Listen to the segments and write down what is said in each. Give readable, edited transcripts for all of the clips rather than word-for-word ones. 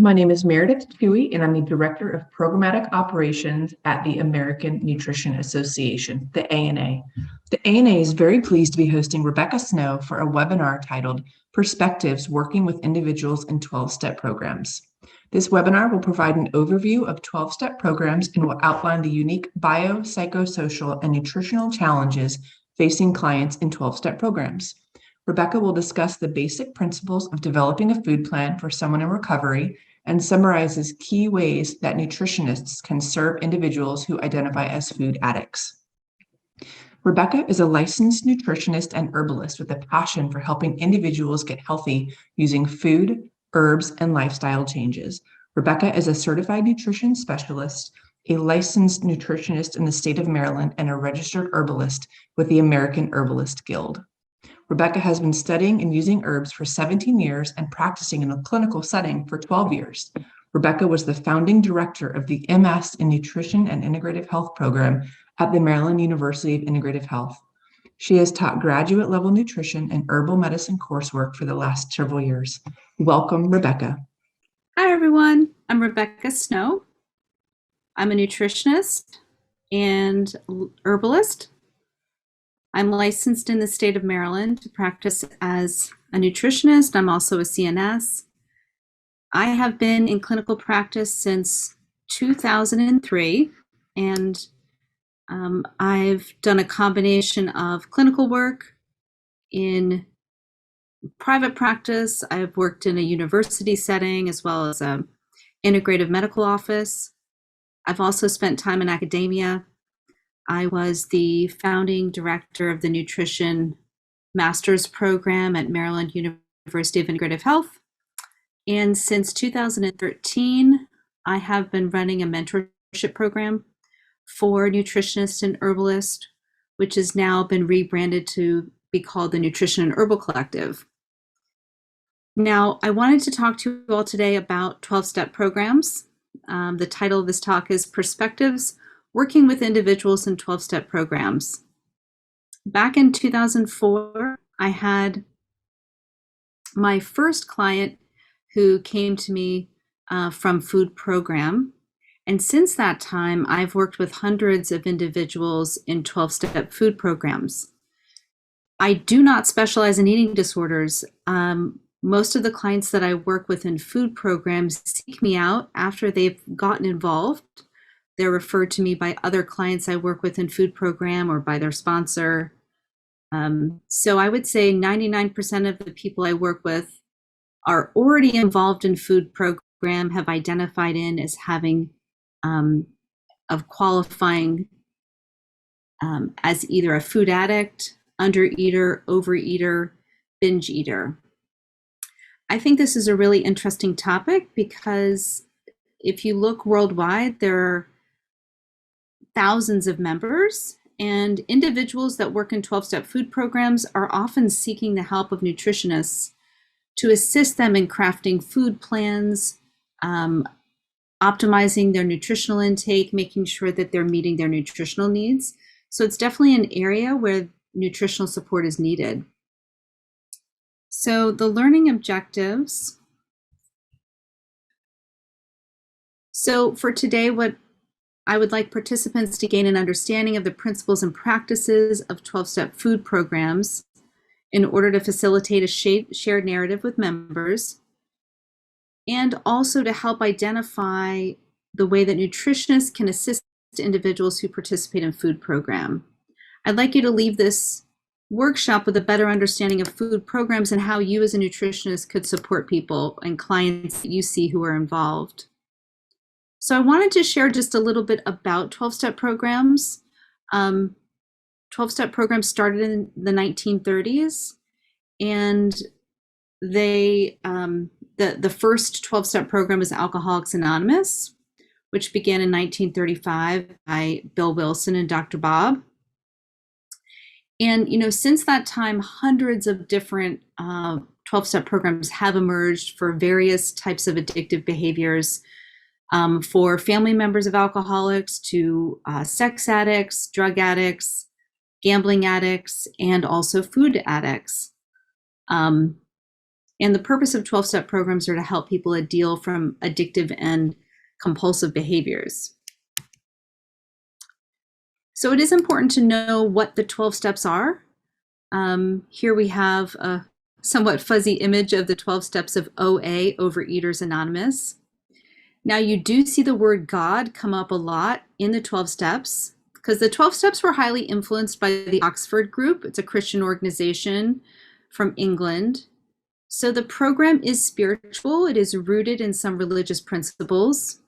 My name is Meredith Dewey, and I'm the Director of Programmatic Operations at the American Nutrition Association, the ANA. The ANA is very pleased to be hosting Rebecca Snow for a webinar titled Perspectives Working with Individuals in 12-Step Programs. This webinar will provide an overview of 12-step programs and will outline the unique biopsychosocial and nutritional challenges facing clients in 12-step programs. Rebecca will discuss the basic principles of developing a food plan for someone in recovery and summarizes key ways that nutritionists can serve individuals who identify as food addicts. Rebecca is a licensed nutritionist and herbalist with a passion for helping individuals get healthy using food, herbs, and lifestyle changes. Rebecca is a certified nutrition specialist, a licensed nutritionist in the state of Maryland, and a registered herbalist with the American Herbalist Guild. Rebecca has been studying and using herbs for 17 years and practicing in a clinical setting for 12 years. Rebecca was the founding director of the MS in Nutrition and Integrative Health program at the Maryland University of Integrative Health. She has taught graduate level nutrition and herbal medicine coursework for the last several years. Welcome, Rebecca. Hi, everyone. I'm Rebecca Snow. I'm a nutritionist and herbalist. I'm licensed in the state of Maryland to practice as a nutritionist. I'm also a CNS. I have been in clinical practice since 2003, and I've done a combination of clinical work in private practice. I've worked in a university setting as well as an integrative medical office. I've also spent time in academia. I was the founding director of the Nutrition Master's Program at Maryland University of Integrative Health. And since 2013, I have been running a mentorship program for nutritionists and herbalists, which has now been rebranded to be called the Nutrition and Herbal Collective. Now, I wanted to talk to you all today about 12-step programs. The title of this talk is Perspectives Working with Individuals in 12-Step Programs. Back in 2004, I had my first client who came to me from food program. And since that time, I've worked with hundreds of individuals in 12-step food programs. I do not specialize in eating disorders. Most of the clients that I work with in food programs seek me out after they've gotten involved. They're referred to me by other clients I work with in food program or by their sponsor. So I would say 99% of the people I work with are already involved in food program, have identified in as having of qualifying as either a food addict, undereater, overeater, binge eater. I think this is a really interesting topic because if you look worldwide, there are thousands of members, and individuals that work in 12-step food programs are often seeking the help of nutritionists to assist them in crafting food plans, optimizing their nutritional intake, making sure that they're meeting their nutritional needs. So it's definitely an area where nutritional support is needed. So the learning objectives. So for today, what I would like participants to gain an understanding of the principles and practices of 12-step food programs in order to facilitate a shared narrative with members, and also to help identify the way that nutritionists can assist individuals who participate in food program. I'd like you to leave this workshop with a better understanding of food programs and how you as a nutritionist could support people and clients that you see who are involved. So I wanted to share just a little bit about 12-step programs. 12-step programs started in the 1930s, and they the first 12-step program is Alcoholics Anonymous, which began in 1935 by Bill Wilson and Dr. Bob. And since that time, hundreds of different 12-step programs have emerged for various types of addictive behaviors. For family members of alcoholics to sex addicts, drug addicts, gambling addicts, and also food addicts. And the purpose of 12-step programs are to help people deal from addictive and compulsive behaviors. So it is important to know what the 12 steps are. Here we have a somewhat fuzzy image of the 12 steps of OA, Overeaters Anonymous. Now you do see the word God come up a lot in the 12 steps because the 12 steps were highly influenced by the Oxford Group. It's a Christian organization from England. So the program is spiritual. It is rooted in some religious principles.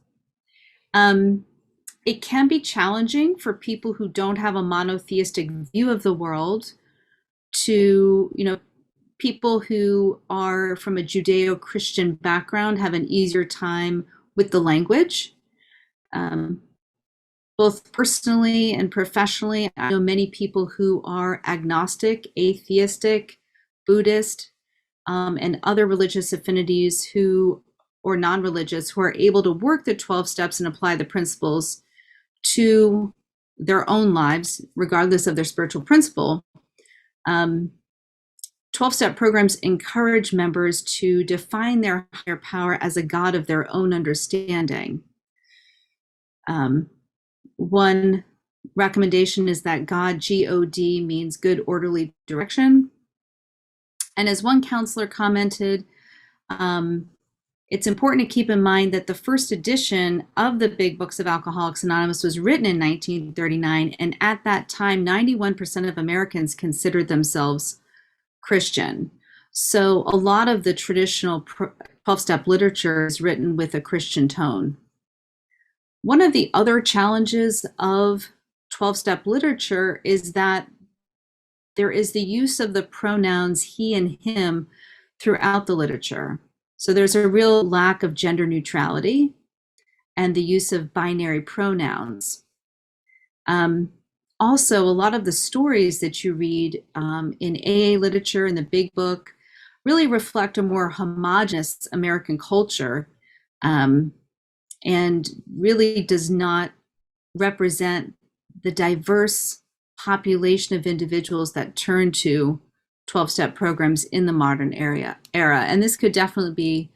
It can be challenging for people who don't have a monotheistic view of the world to, people who are from a Judeo-Christian background have an easier time with the language. Both personally and professionally, I know many people who are agnostic, atheistic, Buddhist, and other religious affinities or non-religious who are able to work the 12 steps and apply the principles to their own lives, regardless of their spiritual principle. 12-step programs encourage members to define their higher power as a God of their own understanding. One recommendation is that God, G-O-D, means good, orderly direction. And as one counselor commented, it's important to keep in mind that the first edition of the Big Books of Alcoholics Anonymous was written in 1939, and at that time, 91% of Americans considered themselves Christian. So a lot of the traditional 12-step literature is written with a Christian tone. One of the other challenges of 12-step literature is that there is the use of the pronouns he and him throughout the literature. So there's a real lack of gender neutrality and the use of binary pronouns. Also, a lot of the stories that you read in AA literature in the Big Book really reflect a more homogenous American culture and really does not represent the diverse population of individuals that turn to 12-step programs in the modern era. And this could definitely be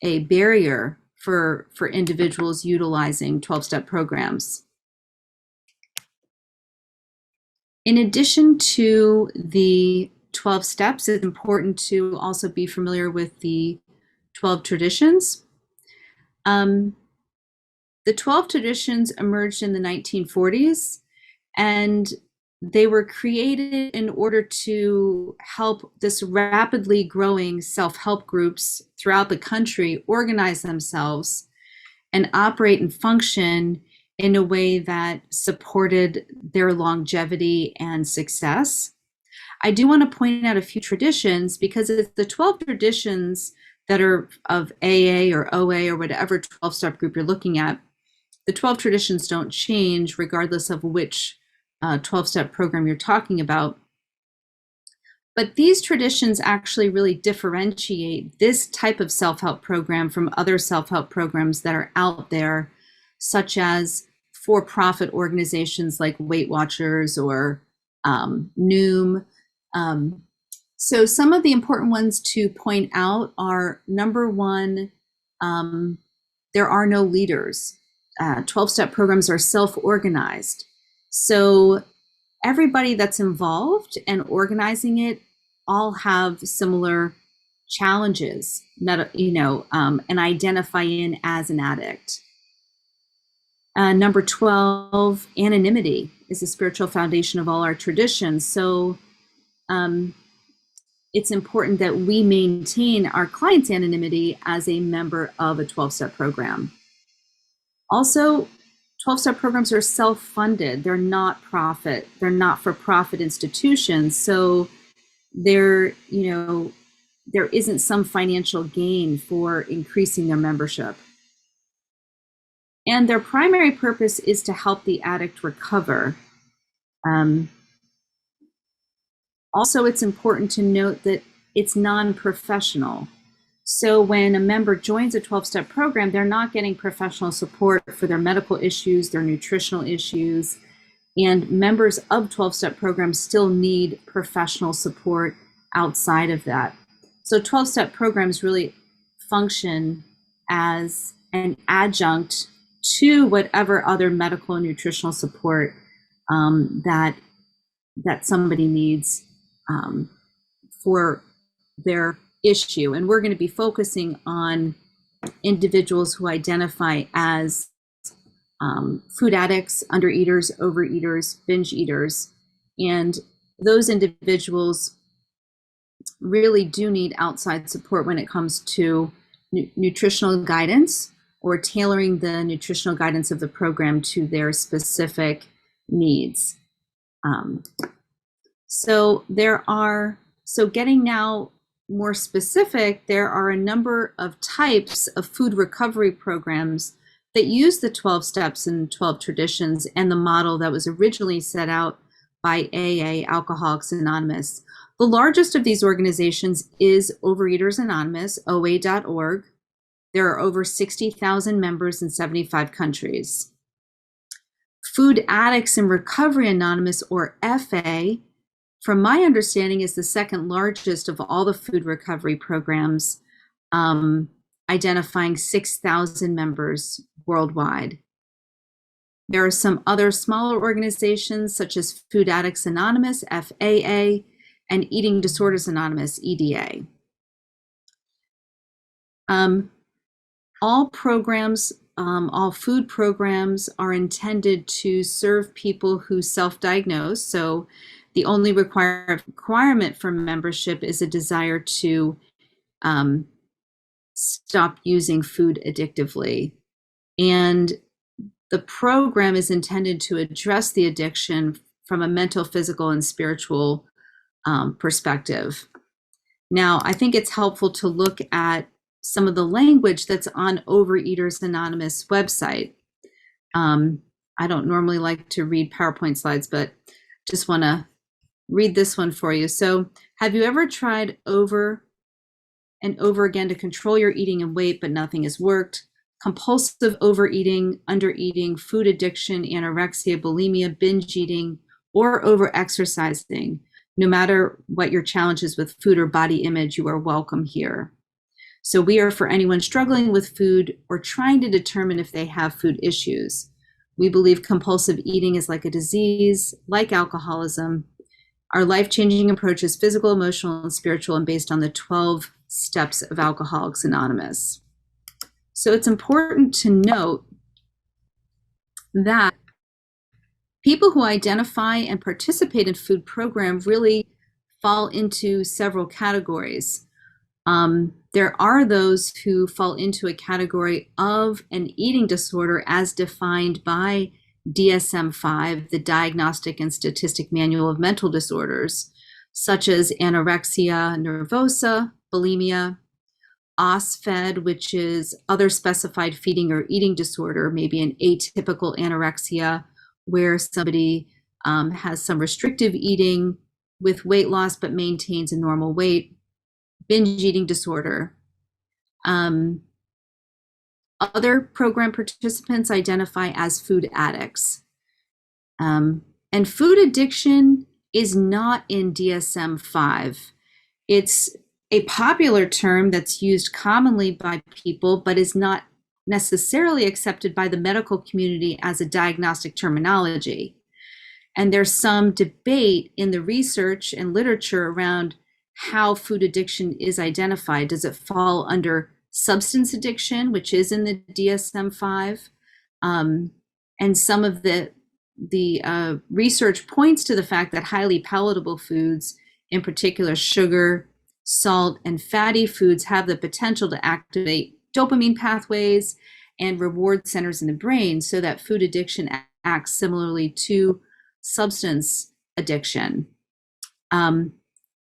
a barrier for individuals utilizing 12-step programs. In addition to the 12 steps, it's important to also be familiar with the 12 traditions. The 12 traditions emerged in the 1940s, and they were created in order to help this rapidly growing self-help groups throughout the country organize themselves and operate and function in a way that supported their longevity and success. I do want to point out a few traditions because it's the 12 traditions that are of AA or OA or whatever 12-step group you're looking at. The 12 traditions don't change regardless of which 12-step program you're talking about. But these traditions actually really differentiate this type of self-help program from other self-help programs that are out there, such as for-profit organizations like Weight Watchers or Noom. So some of the important ones to point out are, number one, there are no leaders. 12-step programs are self-organized. So everybody that's involved and organizing it all have similar challenges, and identify in as an addict. Number 12, anonymity is the spiritual foundation of all our traditions. So it's important that we maintain our clients' anonymity as a member of a 12-step program. Also, 12-step programs are self-funded. They're not profit. They're not for-profit institutions. So there isn't some financial gain for increasing their membership. And their primary purpose is to help the addict recover. Also, it's important to note that it's non-professional. So when a member joins a 12-step program, they're not getting professional support for their medical issues, their nutritional issues, and members of 12-step programs still need professional support outside of that. So 12-step programs really function as an adjunct to whatever other medical and nutritional support that somebody needs for their issue. And we're going to be focusing on individuals who identify as food addicts, undereaters, overeaters, binge eaters. And those individuals really do need outside support when it comes to nutritional guidance or tailoring the nutritional guidance of the program to their specific needs. So getting now more specific, there are a number of types of food recovery programs that use the 12 steps and 12 traditions and the model that was originally set out by AA, Alcoholics Anonymous. The largest of these organizations is Overeaters Anonymous, OA.org. There are over 60,000 members in 75 countries. Food Addicts and Recovery Anonymous, or FA, from my understanding, is the second largest of all the food recovery programs, identifying 6,000 members worldwide. There are some other smaller organizations such as Food Addicts Anonymous, FAA, and Eating Disorders Anonymous, EDA. All food programs are intended to serve people who self-diagnose. So the only requirement for membership is a desire to stop using food addictively. And the program is intended to address the addiction from a mental, physical, and spiritual perspective. Now, I think it's helpful to look at some of the language that's on Overeaters Anonymous website. I don't normally like to read PowerPoint slides, but just want to read this one for you. So, have you ever tried over and over again to control your eating and weight, but nothing has worked? Compulsive overeating, undereating, food addiction, anorexia, bulimia, binge eating, or over-exercising. No matter what your challenges with food or body image, you are welcome here. So we are for anyone struggling with food or trying to determine if they have food issues. We believe compulsive eating is like a disease, like alcoholism. Our life-changing approach is physical, emotional, and spiritual, and based on the 12 steps of Alcoholics Anonymous. So it's important to note that people who identify and participate in food programs really fall into several categories. There are those who fall into a category of an eating disorder as defined by DSM-5, the Diagnostic and Statistic Manual of Mental Disorders, such as anorexia nervosa, bulimia, OSFED, which is other specified feeding or eating disorder, maybe an atypical anorexia, where somebody has some restrictive eating with weight loss but maintains a normal weight, binge eating disorder. Other program participants identify as food addicts. And food addiction is not in DSM-5. It's a popular term that's used commonly by people, but is not necessarily accepted by the medical community as a diagnostic terminology. And there's some debate in the research and literature around how food addiction is identified. Does it fall under substance addiction, which is in the DSM-5? And some of the research points to the fact that highly palatable foods, in particular sugar, salt, and fatty foods, have the potential to activate dopamine pathways and reward centers in the brain, so that food addiction acts similarly to substance addiction.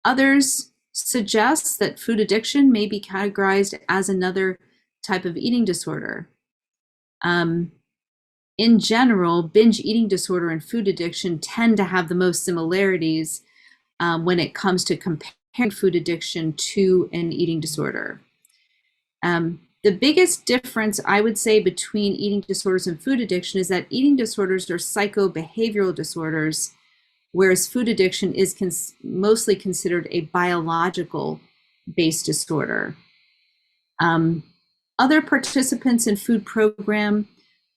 Others suggest that food addiction may be categorized as another type of eating disorder. In general, binge eating disorder and food addiction tend to have the most similarities when it comes to comparing food addiction to an eating disorder. The biggest difference, I would say, between eating disorders and food addiction is that eating disorders are psychobehavioral disorders, whereas food addiction is mostly considered a biological based disorder. Other participants in food program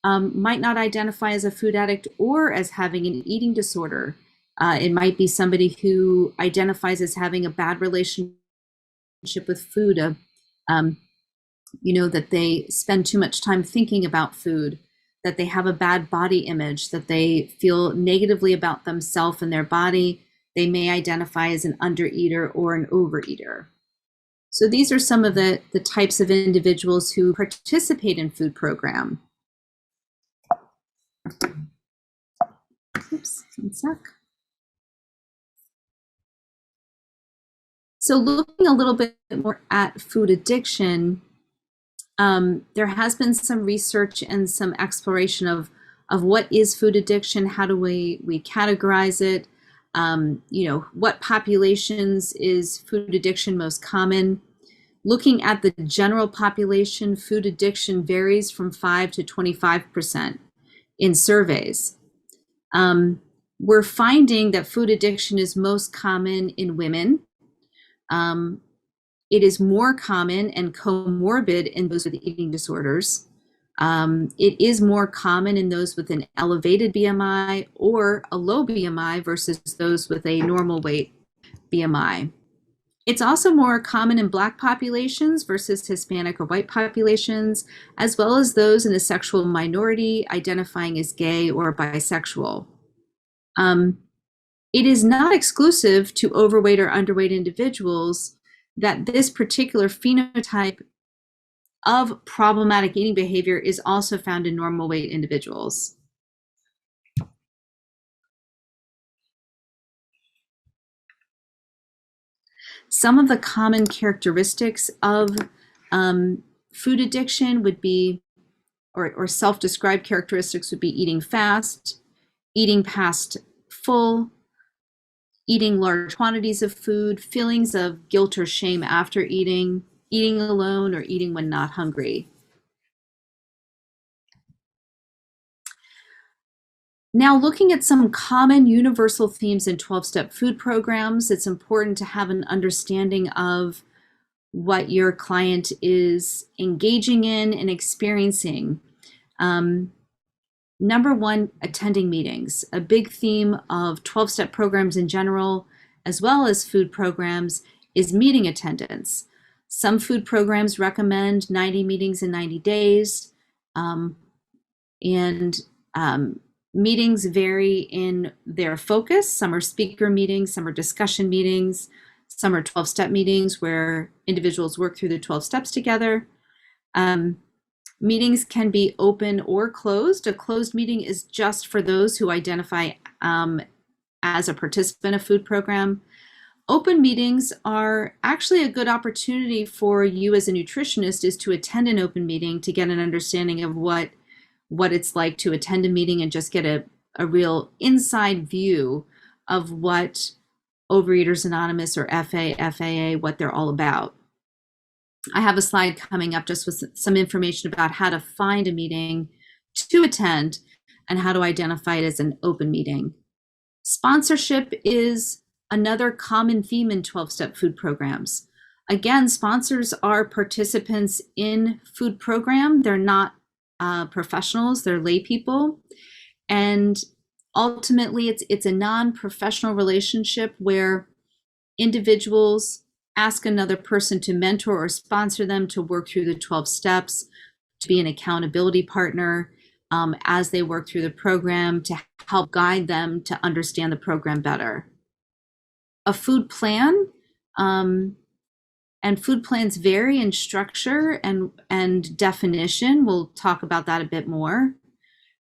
might not identify as a food addict or as having an eating disorder. It might be somebody who identifies as having a bad relationship with food, that they spend too much time thinking about food, that they have a bad body image, that they feel negatively about themselves and their body. They may identify as an undereater or an overeater. So these are some of the types of individuals who participate in food program. Oops, one sec. So looking a little bit more at food addiction, there has been some research and some exploration of what is food addiction, how do we categorize it, what populations is food addiction most common. Looking at the general population, food addiction varies from 5 to 25% in surveys. We're finding that food addiction is most common in women. It is more common and comorbid in those with eating disorders. It is more common in those with an elevated BMI or a low BMI versus those with a normal weight BMI. It's also more common in Black populations versus Hispanic or white populations, as well as those in a sexual minority identifying as gay or bisexual. It is not exclusive to overweight or underweight individuals that this particular phenotype of problematic eating behavior is also found in normal weight individuals. Some of the common characteristics of food addiction would be, or self-described characteristics would be eating fast, eating past full, eating large quantities of food, feelings of guilt or shame after eating, eating alone, or eating when not hungry. Now, looking at some common universal themes in 12-step food programs, it's important to have an understanding of what your client is engaging in and experiencing. Number one, attending meetings. A big theme of 12-step programs in general, as well as food programs, is meeting attendance. Some food programs recommend 90 meetings in 90 days, meetings vary in their focus. Some are speaker meetings, some are discussion meetings, some are 12-step meetings where individuals work through the 12 steps together. Meetings can be open or closed. A closed meeting is just for those who identify as a participant of food program. Open meetings are actually a good opportunity for you as a nutritionist is to attend an open meeting to get an understanding of what it's like to attend a meeting and just get a real inside view of what Overeaters Anonymous or FAA, what they're all about. I have a slide coming up just with some information about how to find a meeting to attend and how to identify it as an open meeting. Sponsorship is another common theme in 12-step food programs. Again, sponsors are participants in food program. They're not professionals, they're lay people. And ultimately, it's a non-professional relationship where individuals ask another person to mentor or sponsor them to work through the 12 steps, to be an accountability partner as they work through the program, to help guide them to understand the program better. A food plan, and food plans vary in structure and definition. We'll talk about that a bit more.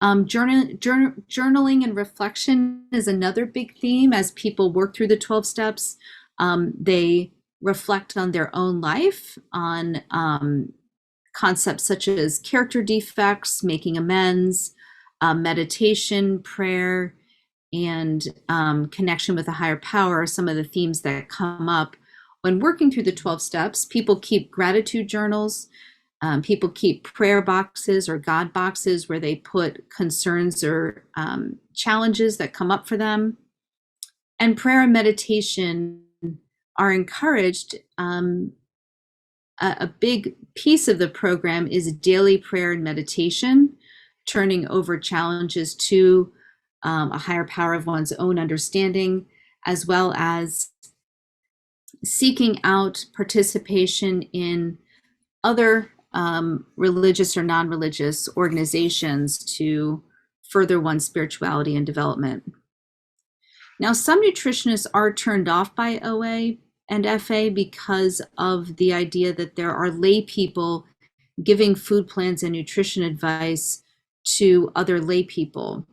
Journaling and reflection is another big theme as people work through the 12 steps. They reflect on their own life, on concepts such as character defects, making amends, meditation, prayer, and connection with a higher power are some of the themes that come up. When working through the 12 steps, people keep gratitude journals. People keep prayer boxes or God boxes where they put concerns or challenges that come up for them. And prayer and meditation are encouraged. A big piece of the program is daily prayer and meditation, turning over challenges to a higher power of one's own understanding, as well as seeking out participation in other religious or non-religious organizations to further one's spirituality and development. Now, some nutritionists are turned off by OA and FA because of the idea that there are lay people giving food plans and nutrition advice to other lay people.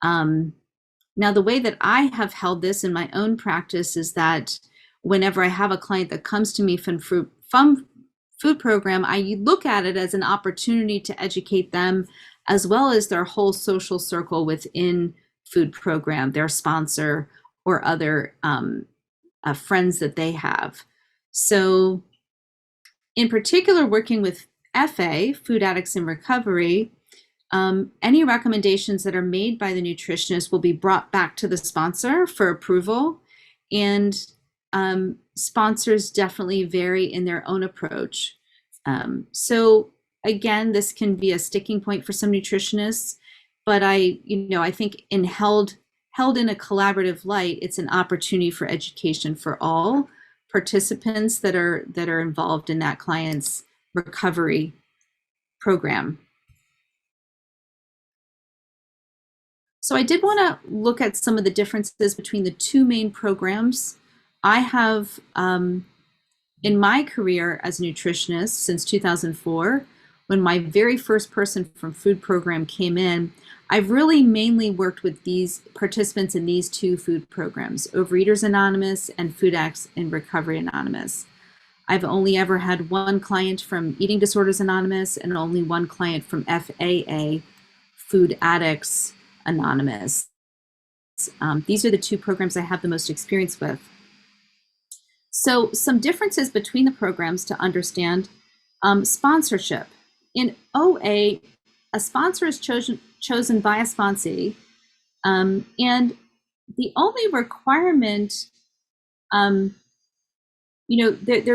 Now, the way that I have held this in my own practice is that whenever I have a client that comes to me from food program, I look at it as an opportunity to educate them as well as their whole social circle within food program, their sponsor or other friends that they have. So in particular, working with FA, Food Addicts in Recovery, any recommendations that are made by the nutritionist will be brought back to the sponsor for approval. And sponsors definitely vary in their own approach. So again, this can be a sticking point for some nutritionists, but I think held in a collaborative light, it's an opportunity for education for all participants that are involved in that client's recovery program. So I did want to look at some of the differences between the two main programs. I have, in my career as a nutritionist since 2004, when my very first person from food program came in, I've really mainly worked with these participants in these two food programs, Overeaters Anonymous and Food Addicts in Recovery Anonymous. I've only ever had one client from Eating Disorders Anonymous and only one client from FAA, Food Addicts Anonymous. These are the two programs I have the most experience with. So some differences between the programs to understand. Sponsorship. In OA, a sponsor is chosen by a sponsee, and the only requirement, there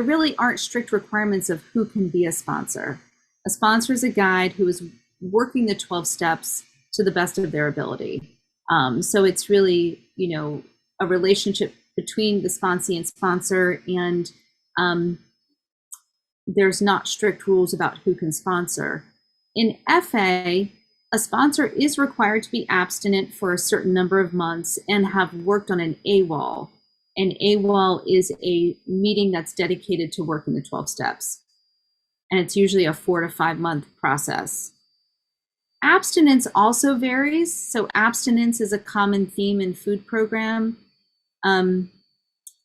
really aren't strict requirements of who can be a sponsor. A sponsor is a guide who is working the 12 steps to the best of their ability. So it's really, a relationship between the sponsee and sponsor, and there's not strict rules about who can sponsor. In FA, a sponsor is required to be abstinent for a certain number of months and have worked on an AWOL. An AWOL is a meeting that's dedicated to working the 12 steps. And it's usually a 4 to 5 month process. Abstinence also varies. So abstinence is a common theme in food program.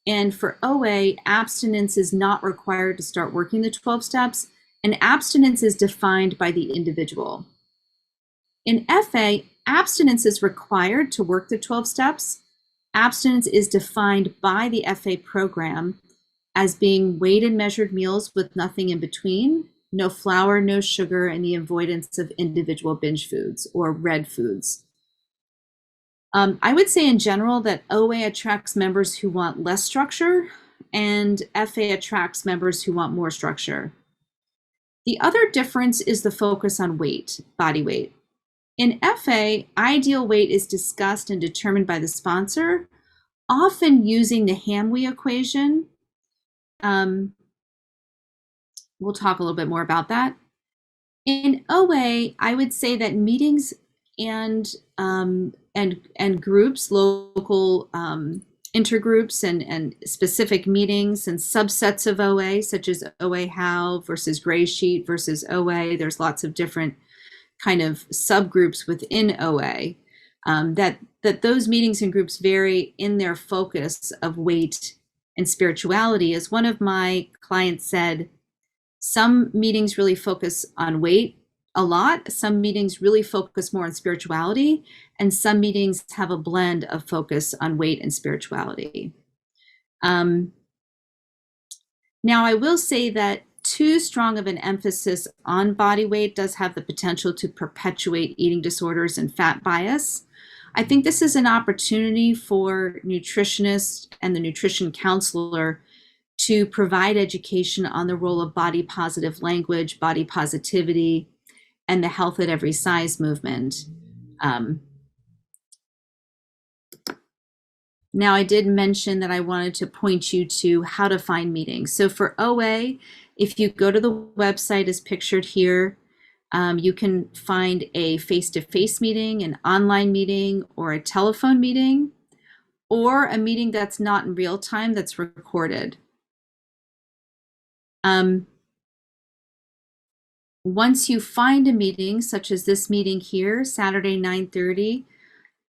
And for OA, abstinence is not required to start working the 12 steps, and abstinence is defined by the individual. In FA, abstinence is required to work the 12 steps. Abstinence is defined by the FA program as being weighed and measured meals with nothing in between, no flour, no sugar, and the avoidance of individual binge foods or red foods. I would say in general that OA attracts members who want less structure and FA attracts members who want more structure. The other difference is the focus on weight, body weight. In FA, ideal weight is discussed and determined by the sponsor, often using the Hamwe equation. We'll talk a little bit more about that. In OA, I would say that meetings and groups, local intergroups and specific meetings and subsets of OA, such as OA How versus Gray Sheet versus OA. There's lots of different kind of subgroups within OA, that those meetings and groups vary in their focus of weight and spirituality. As one of my clients said, some meetings really focus on weight a lot, some meetings really focus more on spirituality, and some meetings have a blend of focus on weight and spirituality. Now, I will say that too strong of an emphasis on body weight does have the potential to perpetuate eating disorders and fat bias. I think this is an opportunity for nutritionists and the nutrition counselor to provide education on the role of body positive language, body positivity, and the health at every size movement. Now, I did mention that I wanted to point you to how to find meetings. So for OA, if you go to the website as pictured here, you can find a face-to-face meeting, an online meeting, or a telephone meeting, or a meeting that's not in real time, that's recorded. Once you find a meeting, such as this meeting here, Saturday, 9:30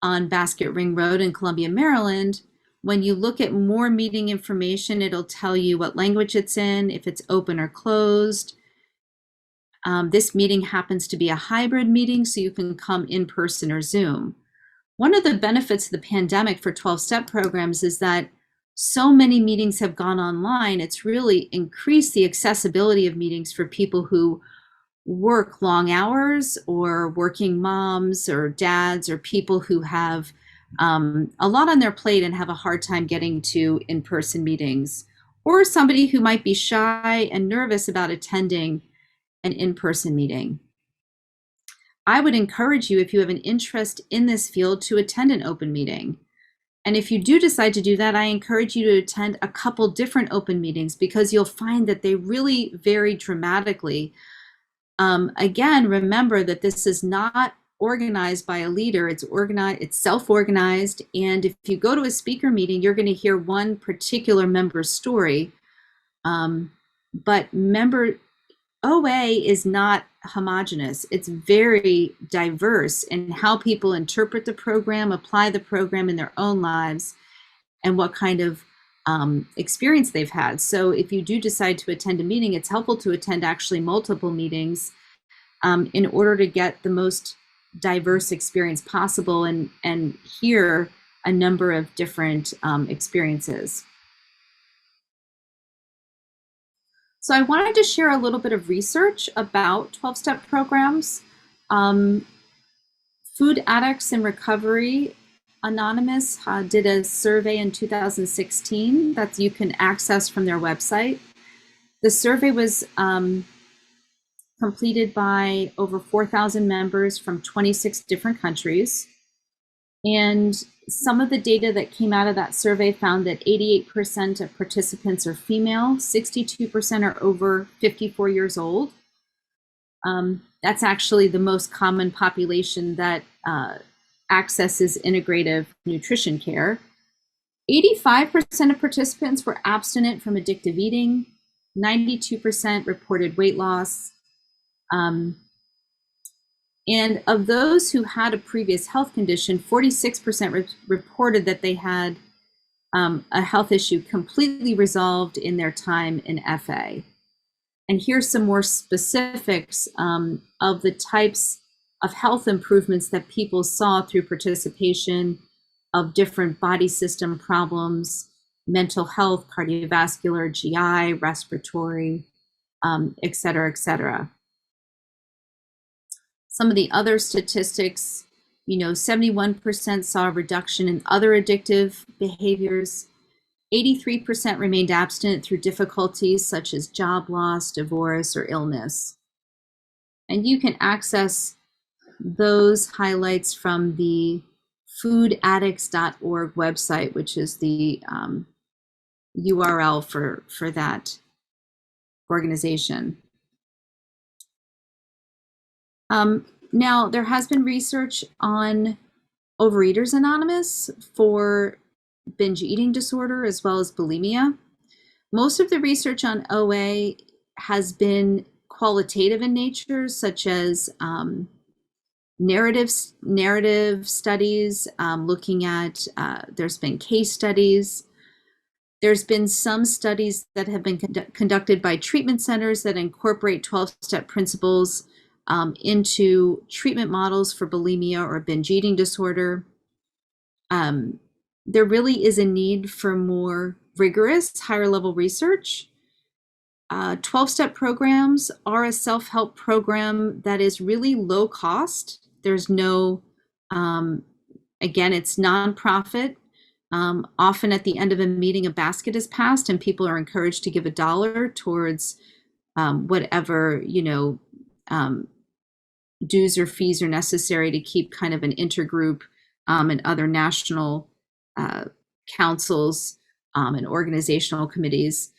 on Basket Ring Road in Columbia, Maryland, when you look at more meeting information, it'll tell you what language it's in, if it's open or closed. This meeting happens to be a hybrid meeting, so you can come in person or Zoom. One of the benefits of the pandemic for 12-step programs is that so many meetings have gone online. It's really increased the accessibility of meetings for people who work long hours, or working moms or dads, or people who have a lot on their plate and have a hard time getting to in-person meetings, or somebody who might be shy and nervous about attending an in-person meeting. I would encourage you, if you have an interest in this field, to attend an open meeting. And if you do decide to do that, I encourage you to attend a couple different open meetings, because you'll find that they really vary dramatically. Again, remember that this is not organized by a leader. It's organized, it's self-organized. And if you go to a speaker meeting, you're going to hear one particular member's story. But member OA is not homogenous. It's very diverse in how people interpret the program, apply the program in their own lives, and what kind of experience they've had. So if you do decide to attend a meeting, it's helpful to attend actually multiple meetings in order to get the most diverse experience possible and hear a number of different experiences. So I wanted to share a little bit of research about 12-step programs. Food Addicts in Recovery Anonymous did a survey in 2016 that you can access from their website. The survey was completed by over 4,000 members from 26 different countries. And some of the data that came out of that survey found that 88% of participants are female, 62% are over 54 years old. That's actually the most common population that accesses integrative nutrition care. 85% of participants were abstinent from addictive eating. 92% reported weight loss. And of those who had a previous health condition, 46% reported that they had a health issue completely resolved in their time in FA. And here's some more specifics of the types of health improvements that people saw through participation of different body system problems, mental health, cardiovascular, GI, respiratory, et cetera, et cetera. Some of the other statistics, 71% saw a reduction in other addictive behaviors. 83% remained abstinent through difficulties such as job loss, divorce, or illness. And you can access those highlights from the foodaddicts.org website, which is the URL for that organization. Now, there has been research on Overeaters Anonymous for binge eating disorder as well as bulimia. Most of the research on OA has been qualitative in nature, such as narrative studies, looking at, there's been case studies. There's been some studies that have been conducted by treatment centers that incorporate 12-step principles into treatment models for bulimia or binge eating disorder. There really is a need for more rigorous, higher level research. 12-step programs are a self-help program that is really low cost. There's no, again, it's nonprofit. Often at the end of a meeting, a basket is passed and people are encouraged to give $1 towards whatever, dues or fees are necessary to keep kind of an intergroup and other national councils and organizational committees.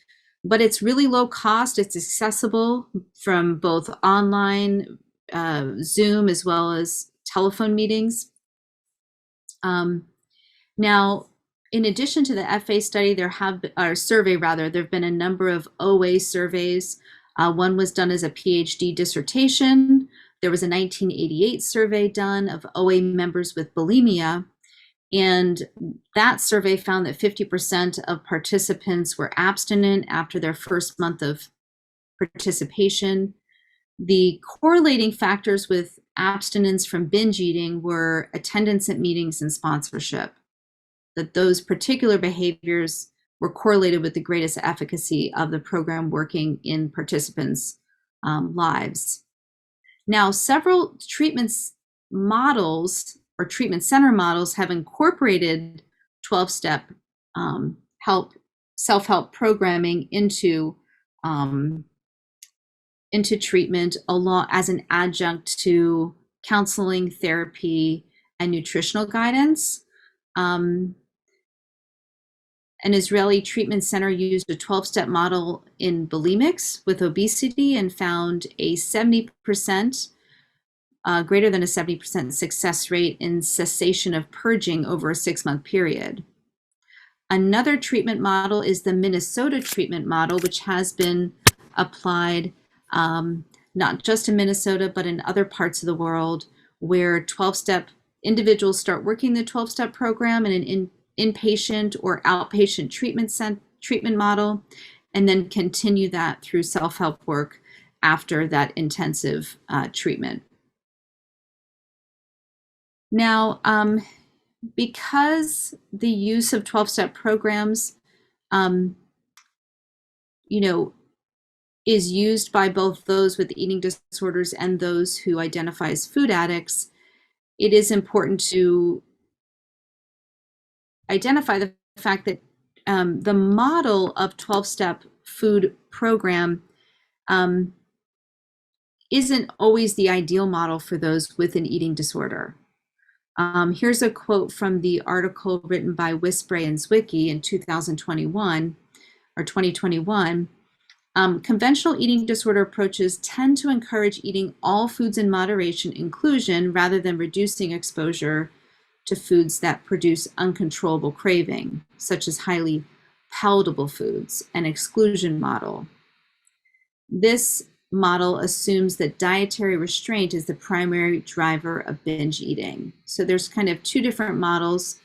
But it's really low cost. It's accessible from both online, Zoom, as well as telephone meetings. Now, in addition to the FA study, there have been a number of OA surveys. One was done as a PhD dissertation. There was a 1988 survey done of OA members with bulimia. And that survey found that 50% of participants were abstinent after their first month of participation. The correlating factors with abstinence from binge eating were attendance at meetings and sponsorship, that those particular behaviors were correlated with the greatest efficacy of the program working in participants' lives. Now, several treatments models or treatment center models have incorporated 12-step self-help programming into treatment along as an adjunct to counseling, therapy, and nutritional guidance. An Israeli treatment center used a 12-step model in bulimics with obesity and found a 70%, greater than a 70% success rate in cessation of purging over a 6-month period. Another treatment model is the Minnesota treatment model, which has been applied not just in Minnesota, but in other parts of the world, where 12-step individuals start working the 12-step program in an inpatient or outpatient treatment model, and then continue that through self-help work after that intensive treatment. Now, because the use of 12-step programs, is used by both those with eating disorders and those who identify as food addicts, it is important to identify the fact that the model of 12-step food program isn't always the ideal model for those with an eating disorder. Here's a quote from the article written by Wisbray and Zwicky in 2021 or 2021. Conventional eating disorder approaches tend to encourage eating all foods in moderation inclusion rather than reducing exposure to foods that produce uncontrollable craving, such as highly palatable foods, an exclusion model. This model assumes that dietary restraint is the primary driver of binge eating. So there's kind of two different models.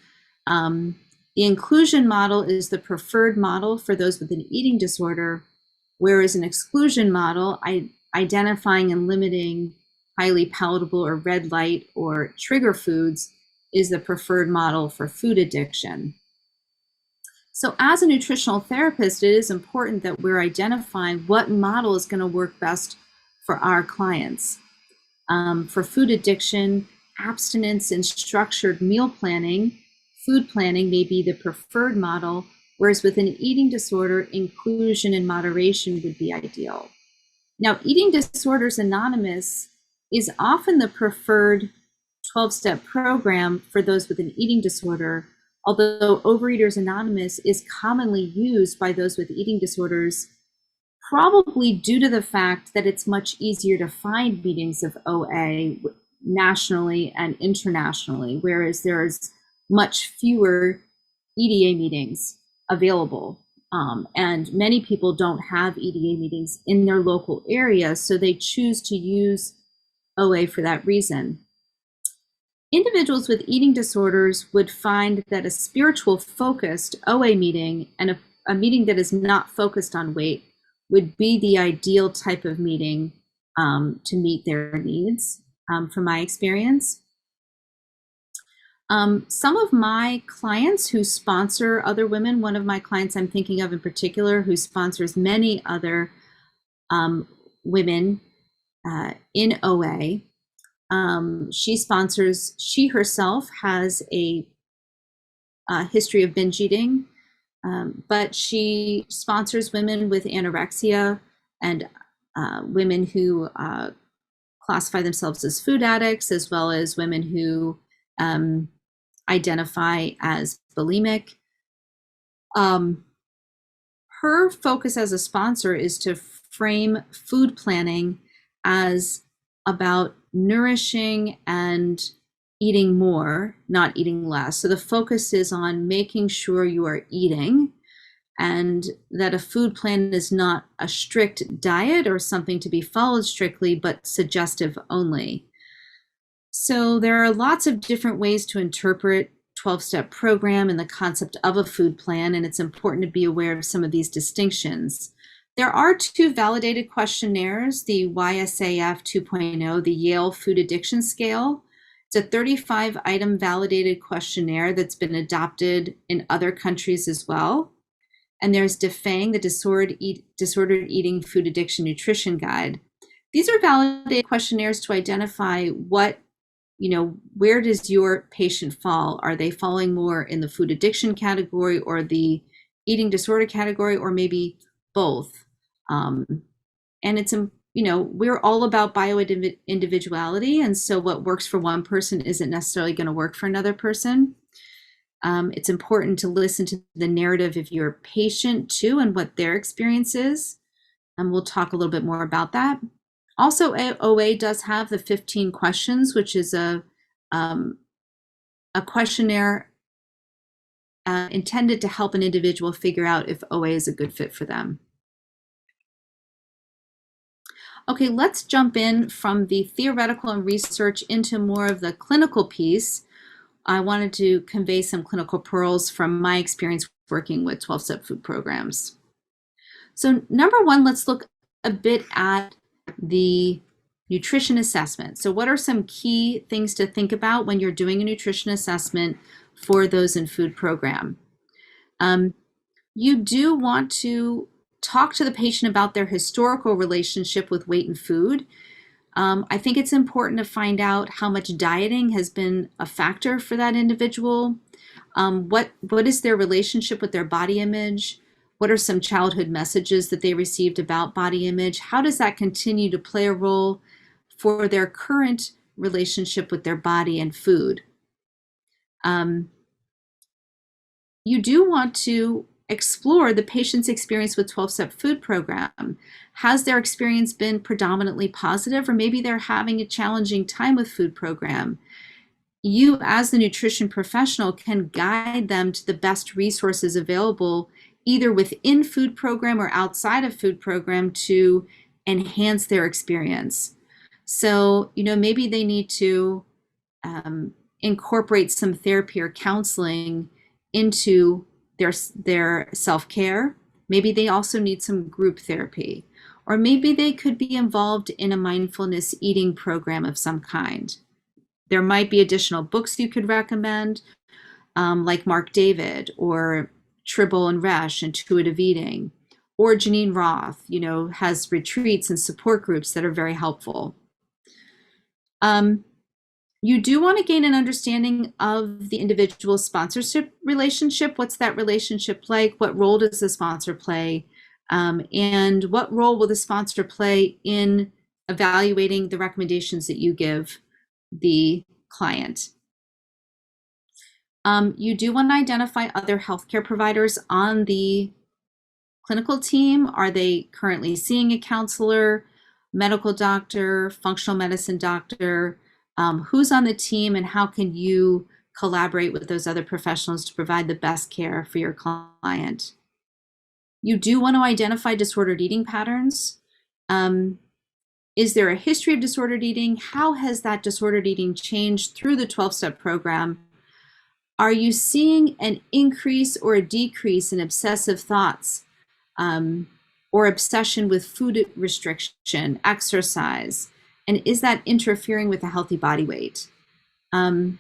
The inclusion model is the preferred model for those with an eating disorder, whereas an exclusion model, identifying and limiting highly palatable or red light or trigger foods, is the preferred model for food addiction. So as a nutritional therapist, it is important that we're identifying what model is going to work best for our clients. For food addiction, abstinence and structured meal planning, food planning may be the preferred model, whereas with an eating disorder, inclusion and moderation would be ideal. Now, Overeaters Anonymous is often the preferred 12-step program for those with an eating disorder, although Overeaters Anonymous is commonly used by those with eating disorders, probably due to the fact that it's much easier to find meetings of OA nationally and internationally, whereas there's much fewer EDA meetings available. And many people don't have EDA meetings in their local area, so they choose to use OA for that reason. Individuals with eating disorders would find that a spiritual focused OA meeting and a meeting that is not focused on weight would be the ideal type of meeting to meet their needs, from my experience. Some of my clients who sponsor other women, one of my clients I'm thinking of in particular, who sponsors many other women in OA, she herself has a history of binge eating, but she sponsors women with anorexia and women who classify themselves as food addicts, as well as women who identify as bulimic. Her focus as a sponsor is to frame food planning as about nourishing and eating more, not eating less. So the focus is on making sure you are eating, and that a food plan is not a strict diet or something to be followed strictly, but suggestive only. So there are lots of different ways to interpret 12-step program and the concept of a food plan, and it's important to be aware of some of these distinctions. There are 2 validated questionnaires, the YSAF 2.0, the Yale Food Addiction Scale. It's a 35-item validated questionnaire that's been adopted in other countries as well. And there's DEFANG, the Disordered Eating Food Addiction Nutrition Guide. These are validated questionnaires to identify where does your patient fall? Are they falling more in the food addiction category or the eating disorder category, or maybe both? And it's, we're all about bio-individuality. And so what works for one person isn't necessarily going to work for another person. It's important to listen to the narrative of your patient too, and what their experience is. And we'll talk a little bit more about that. Also, OA does have the 15 questions, which is a questionnaire intended to help an individual figure out if OA is a good fit for them. Okay, let's jump in from the theoretical and research into more of the clinical piece. I wanted to convey some clinical pearls from my experience working with 12-step food programs. So number one, let's look a bit at the nutrition assessment. So what are some key things to think about when you're doing a nutrition assessment for those in food program? You do want to talk to the patient about their historical relationship with weight and food. I think it's important to find out how much dieting has been a factor for that individual. What is their relationship with their body image? What are some childhood messages that they received about body image? How does that continue to play a role for their current relationship with their body and food? You do want to explore the patient's experience with 12-step food program. Has their experience been predominantly positive, or maybe they're having a challenging time with food program? You, as the nutrition professional, can guide them to the best resources available, either within food program or outside of food program, to enhance their experience. So, maybe they need to incorporate some therapy or counseling into their self-care. Maybe they also need some group therapy, or maybe they could be involved in a mindfulness eating program of some kind. There might be additional books you could recommend, like Mark David or Tribble and Resch, Intuitive Eating, or Janine Roth, has retreats and support groups that are very helpful. You do want to gain an understanding of the individual sponsorship relationship. What's that relationship like? What role does the sponsor play? And what role will the sponsor play in evaluating the recommendations that you give the client? You do want to identify other healthcare providers on the clinical team. Are they currently seeing a counselor, medical doctor, functional medicine doctor? Who's on the team, and how can you collaborate with those other professionals to provide the best care for your client? You do want to identify disordered eating patterns. Is there a history of disordered eating? How has that disordered eating changed through the 12-step program? Are you seeing an increase or a decrease in obsessive thoughts or obsession with food restriction, exercise? And is that interfering with a healthy body weight? I've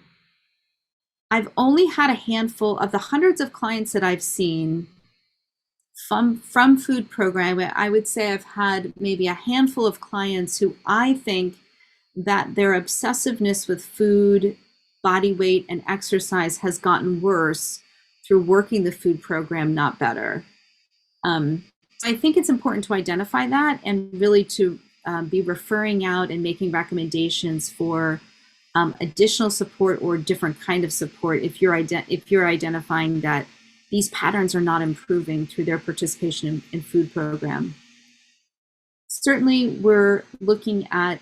only had a handful of the hundreds of clients that I've seen from food program. I would say I've had maybe a handful of clients who I think that their obsessiveness with food, body weight, and exercise has gotten worse through working the food program, not better. I think it's important to identify that and really to be referring out and making recommendations for additional support or different kind of support if you're identifying that these patterns are not improving through their participation in food program. Certainly, we're looking at,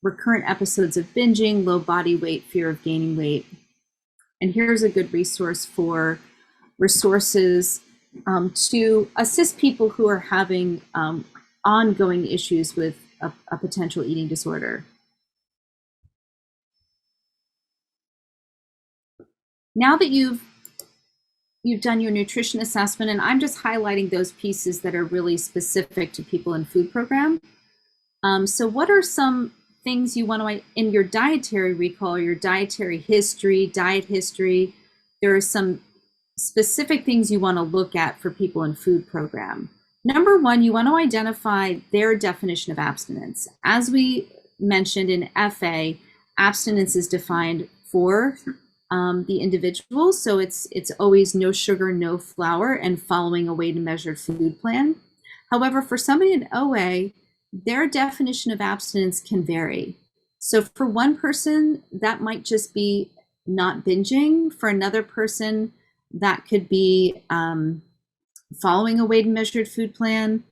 recurrent episodes of binging, low body weight, fear of gaining weight. And here's a good resource for resources to assist people who are having ongoing issues with a potential eating disorder. Now that you've done your nutrition assessment, and I'm just highlighting those pieces that are really specific to people in food program. So what are some things you want to, in your dietary recall, your dietary history, diet history, there are some specific things you want to look at for people in food program. Number one, you want to identify their definition of abstinence. As we mentioned in FA, abstinence is defined for the individual. So it's always no sugar, no flour, and following a weighed and measured food plan. However, for somebody in OA, their definition of abstinence can vary. So for one person, that might just be not binging. For another person, that could be following a weighed and measured food plan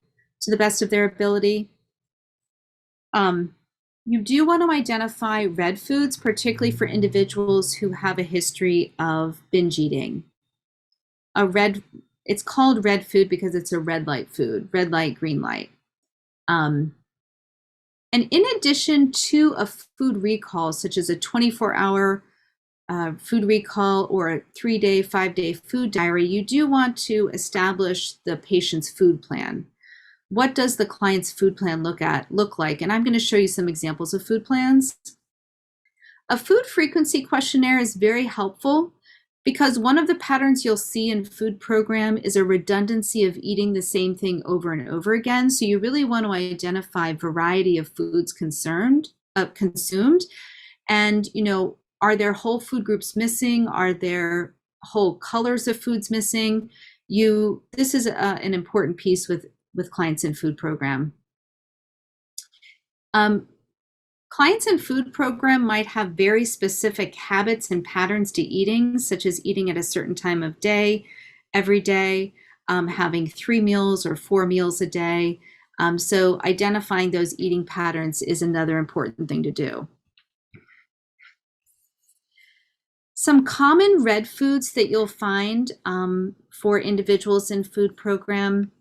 to the best of their ability. You do want to identify red foods, particularly for individuals who have a history of binge eating. It's called red food because it's a red light food, red light, green light. And in addition to a food recall, such as a 24-hour food recall or a 3-day, 5-day food diary, you do want to establish the patient's food plan. What does the client's food plan look like? And I'm going to show you some examples of food plans. A food frequency questionnaire is very helpful because one of the patterns you'll see in food program is a redundancy of eating the same thing over and over again. So you really want to identify variety of foods consumed. And, are there whole food groups missing? Are there whole colors of foods missing? This is an important piece with clients in food program. Clients in food program might have very specific habits and patterns to eating, such as eating at a certain time of day, every day, having 3 meals or 4 meals a day. So identifying those eating patterns is another important thing to do. Some common red foods that you'll find for individuals in food program.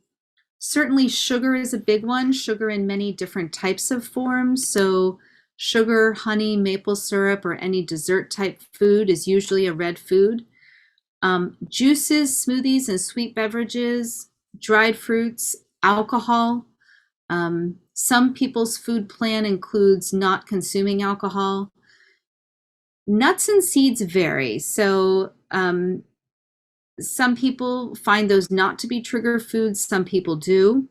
Certainly sugar is a big one, sugar in many different types of forms. So sugar, honey, maple syrup, or any dessert type food is usually a red food. Juices, smoothies, and sweet beverages, dried fruits, alcohol. Some people's food plan includes not consuming alcohol. Nuts and seeds vary. So some people find those not to be trigger foods, some people do.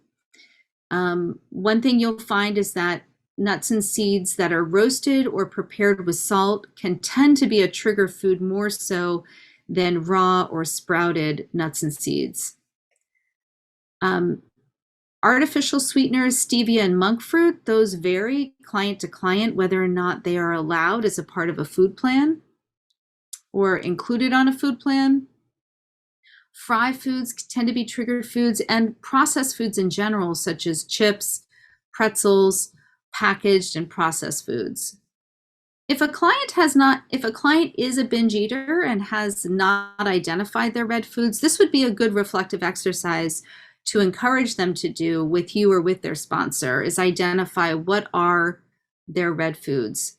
One thing you'll find is that nuts and seeds that are roasted or prepared with salt can tend to be a trigger food more so than raw or sprouted nuts and seeds. Artificial sweeteners, stevia and monk fruit, those vary client to client whether or not they are allowed as a part of a food plan or included on a food plan. Fry foods tend to be trigger foods, and processed foods in general, such as chips, pretzels, packaged and processed foods. If a client is a binge eater and has not identified their red foods, this would be a good reflective exercise to encourage them to do with you or with their sponsor, is identify what are their red foods.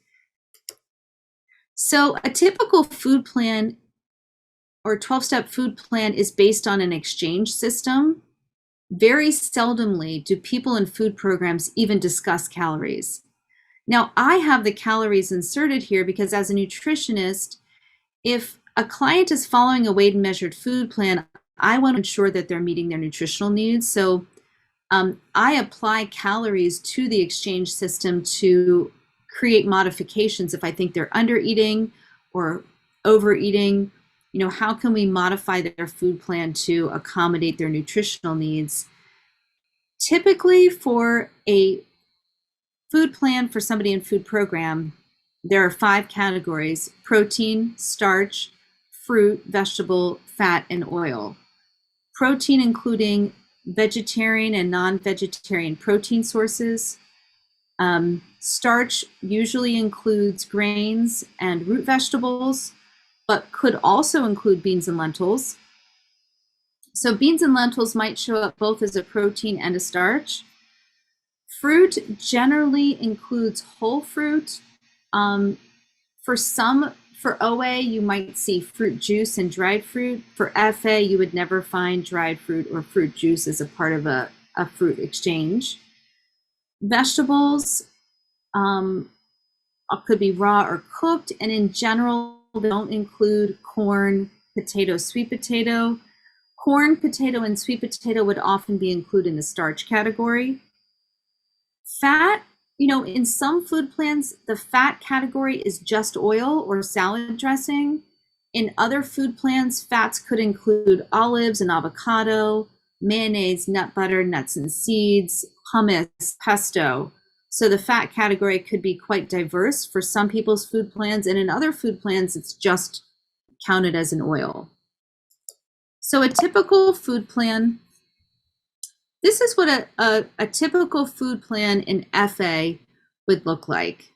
So a typical food plan or 12-step food plan is based on an exchange system. Very seldomly do people in food programs even discuss calories. Now, I have the calories inserted here because as a nutritionist, if a client is following a weighed and measured food plan, I want to ensure that they're meeting their nutritional needs. So I apply calories to the exchange system to create modifications if I think they're under eating or overeating how can we modify their food plan to accommodate their nutritional needs? Typically, for a food plan for somebody in food program, there are 5 categories: protein, starch, fruit, vegetable, fat, and oil. Protein including vegetarian and non-vegetarian protein sources. Starch usually includes grains and root vegetables, but could also include beans and lentils. So beans and lentils might show up both as a protein and a starch. Fruit generally includes whole fruit. For OA, you might see fruit juice and dried fruit. For FA, you would never find dried fruit or fruit juice as a part of a fruit exchange. Vegetables could be raw or cooked, and in general, they don't include corn, potato, sweet potato. Corn, potato, and sweet potato would often be included in the starch category. Fat, in some food plans, the fat category is just oil or salad dressing. In other food plans, fats could include olives and avocado, mayonnaise, nut butter, nuts and seeds, hummus, pesto. So the fat category could be quite diverse for some people's food plans, and in other food plans, it's just counted as an oil. So a typical food plan, this is what a typical food plan in FA would look like.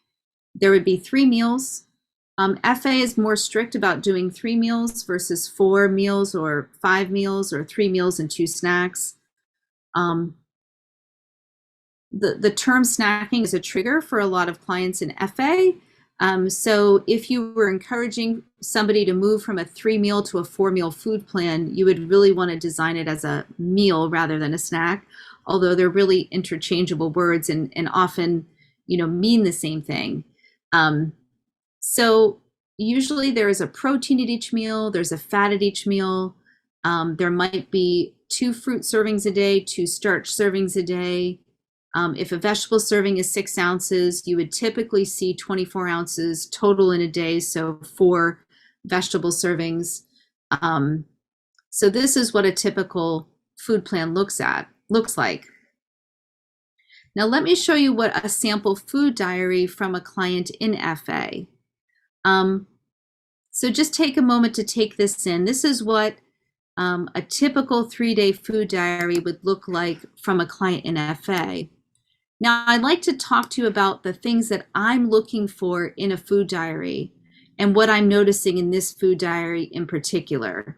There would be 3 meals. FA is more strict about doing 3 meals versus 4 meals or 5 meals or 3 meals and 2 snacks. The term snacking is a trigger for a lot of clients in FA. So if you were encouraging somebody to move from a 3-meal to a 4-meal food plan, you would really want to design it as a meal rather than a snack, although they're really interchangeable words and often, mean the same thing. So usually there is a protein at each meal, there's a fat at each meal. There might be 2 fruit servings a day, 2 starch servings a day. If a vegetable serving is 6 ounces, you would typically see 24 ounces total in a day, so 4 vegetable servings. So this is what a typical food plan looks like. Now let me show you what a sample food diary from a client in FA. So just take a moment to take this in. This is what a typical 3-day food diary would look like from a client in FA. Now, I'd like to talk to you about the things that I'm looking for in a food diary and what I'm noticing in this food diary in particular.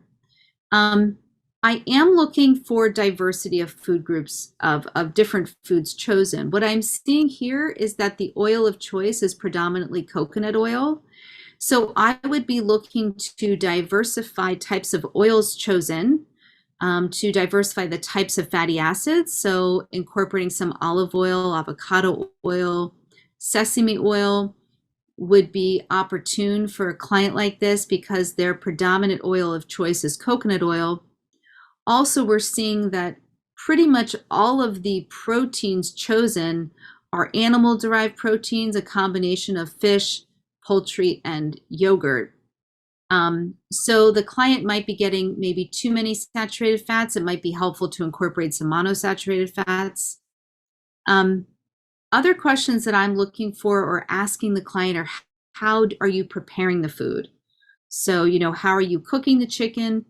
I am looking for diversity of food groups of different foods chosen. What I'm seeing here is that the oil of choice is predominantly coconut oil. So I would be looking to diversify types of oils chosen, to diversify the types of fatty acids. So incorporating some olive oil, avocado oil, sesame oil would be opportune for a client like this because their predominant oil of choice is coconut oil. Also, we're seeing that pretty much all of the proteins chosen are animal-derived proteins, a combination of fish, poultry, and yogurt. So the client might be getting maybe too many saturated fats. It might be helpful to incorporate some monosaturated fats. Other questions that I'm looking for or asking the client are, how are you preparing the food? So, how are you cooking the chicken?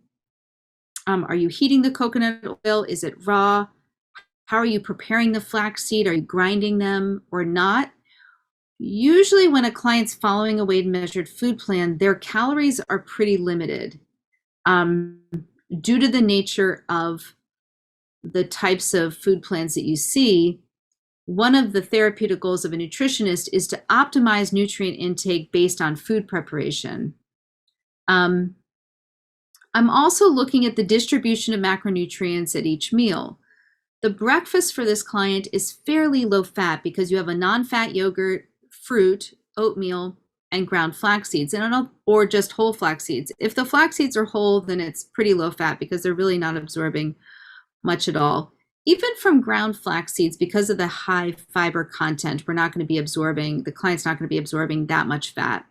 Are you heating the coconut oil? Is it raw? How are you preparing the flaxseed? Are you grinding them or not? Usually when a client's following a weighed and measured food plan, their calories are pretty limited due to the nature of the types of food plans that you see. One of the therapeutic goals of a nutritionist is to optimize nutrient intake based on food preparation. I'm also looking at the distribution of macronutrients at each meal. The breakfast for this client is fairly low fat because you have a non-fat yogurt, fruit, oatmeal, and ground flax seeds, or just whole flax seeds. If the flax seeds are whole, then it's pretty low fat because they're really not absorbing much at all. Even from ground flax seeds, because of the high fiber content, the client's not going to be absorbing that much fat.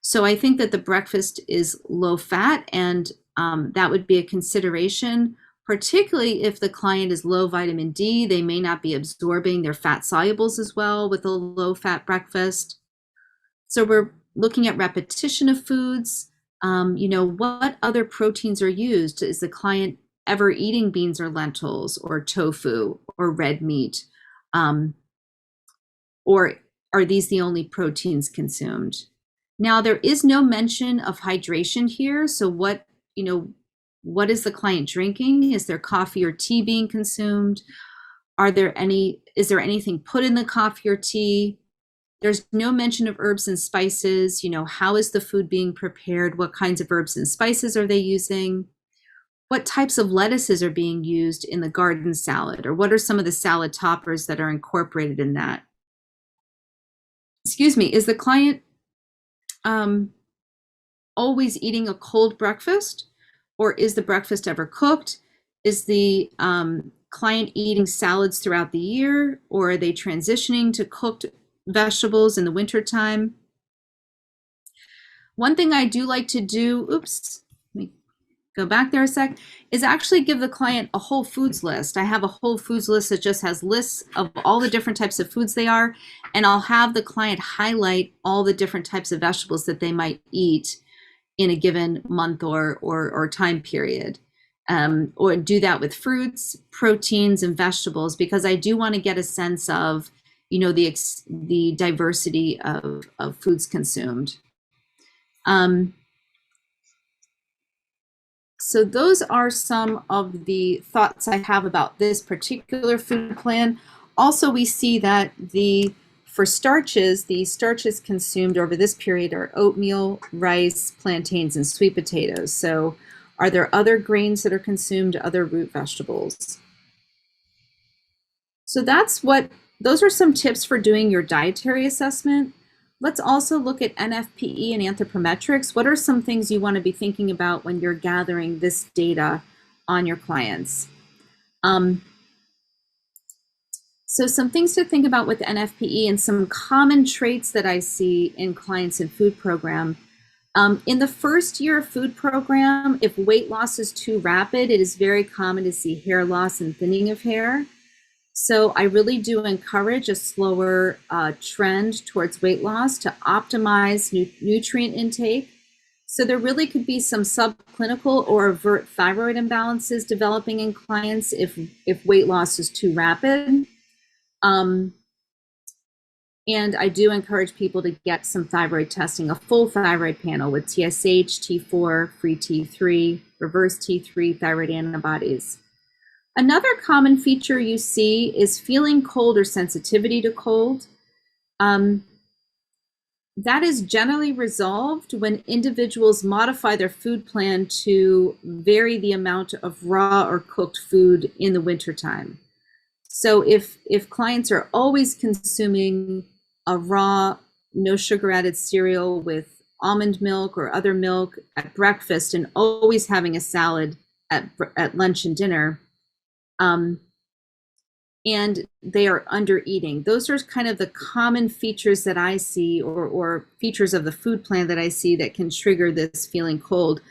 So I think that the breakfast is low fat, and that would be a consideration, particularly if the client is low vitamin D. They may not be absorbing their fat solubles as well with a low fat breakfast. So we're looking at repetition of foods. What other proteins are used? Is the client ever eating beans or lentils or tofu or red meat? Or are these the only proteins consumed? Now, there is no mention of hydration here. So what is the client drinking? Is there coffee or tea being consumed? Is there anything put in the coffee or tea? There's no mention of herbs and spices. How is the food being prepared? What kinds of herbs and spices are they using? What types of lettuces are being used in the garden salad? Or what are some of the salad toppers that are incorporated in that? Excuse me, is the client always eating a cold breakfast? Or is the breakfast ever cooked? Is the client eating salads throughout the year? Or are they transitioning to cooked vegetables in the wintertime? One thing I do like to do, let me go back there a sec, is actually give the client a whole foods list. I have a whole foods list that just has lists of all the different types of foods they are, and I'll have the client highlight all the different types of vegetables that they might eat in a given month or time period. Or do that with fruits, proteins, and vegetables, because I do want to get a sense of the diversity of foods consumed. So those are some of the thoughts I have about this particular food plan. Also, we see that for starches, the starches consumed over this period are oatmeal, rice, plantains, and sweet potatoes. So are there other grains that are consumed, other root vegetables? So those are some tips for doing your dietary assessment. Let's also look at NFPE and anthropometrics. What are some things you want to be thinking about when you're gathering this data on your clients? So some things to think about with NFPE and some common traits that I see in clients in food program. In the first year of food program, if weight loss is too rapid, it is very common to see hair loss and thinning of hair. So I really do encourage a slower trend towards weight loss to optimize nutrient intake. So there really could be some subclinical or overt thyroid imbalances developing in clients if weight loss is too rapid. And I do encourage people to get some thyroid testing, a full thyroid panel with TSH, T4, free T3, reverse T3 thyroid antibodies. Another common feature you see is feeling cold or sensitivity to cold. That is generally resolved when individuals modify their food plan to vary the amount of raw or cooked food in the wintertime. So if clients are always consuming a raw, no sugar added cereal with almond milk or other milk at breakfast and always having a salad at lunch and dinner, and they are under eating. Those are kind of the common features that I see, or features of the food plan that I see that can trigger this feeling cold.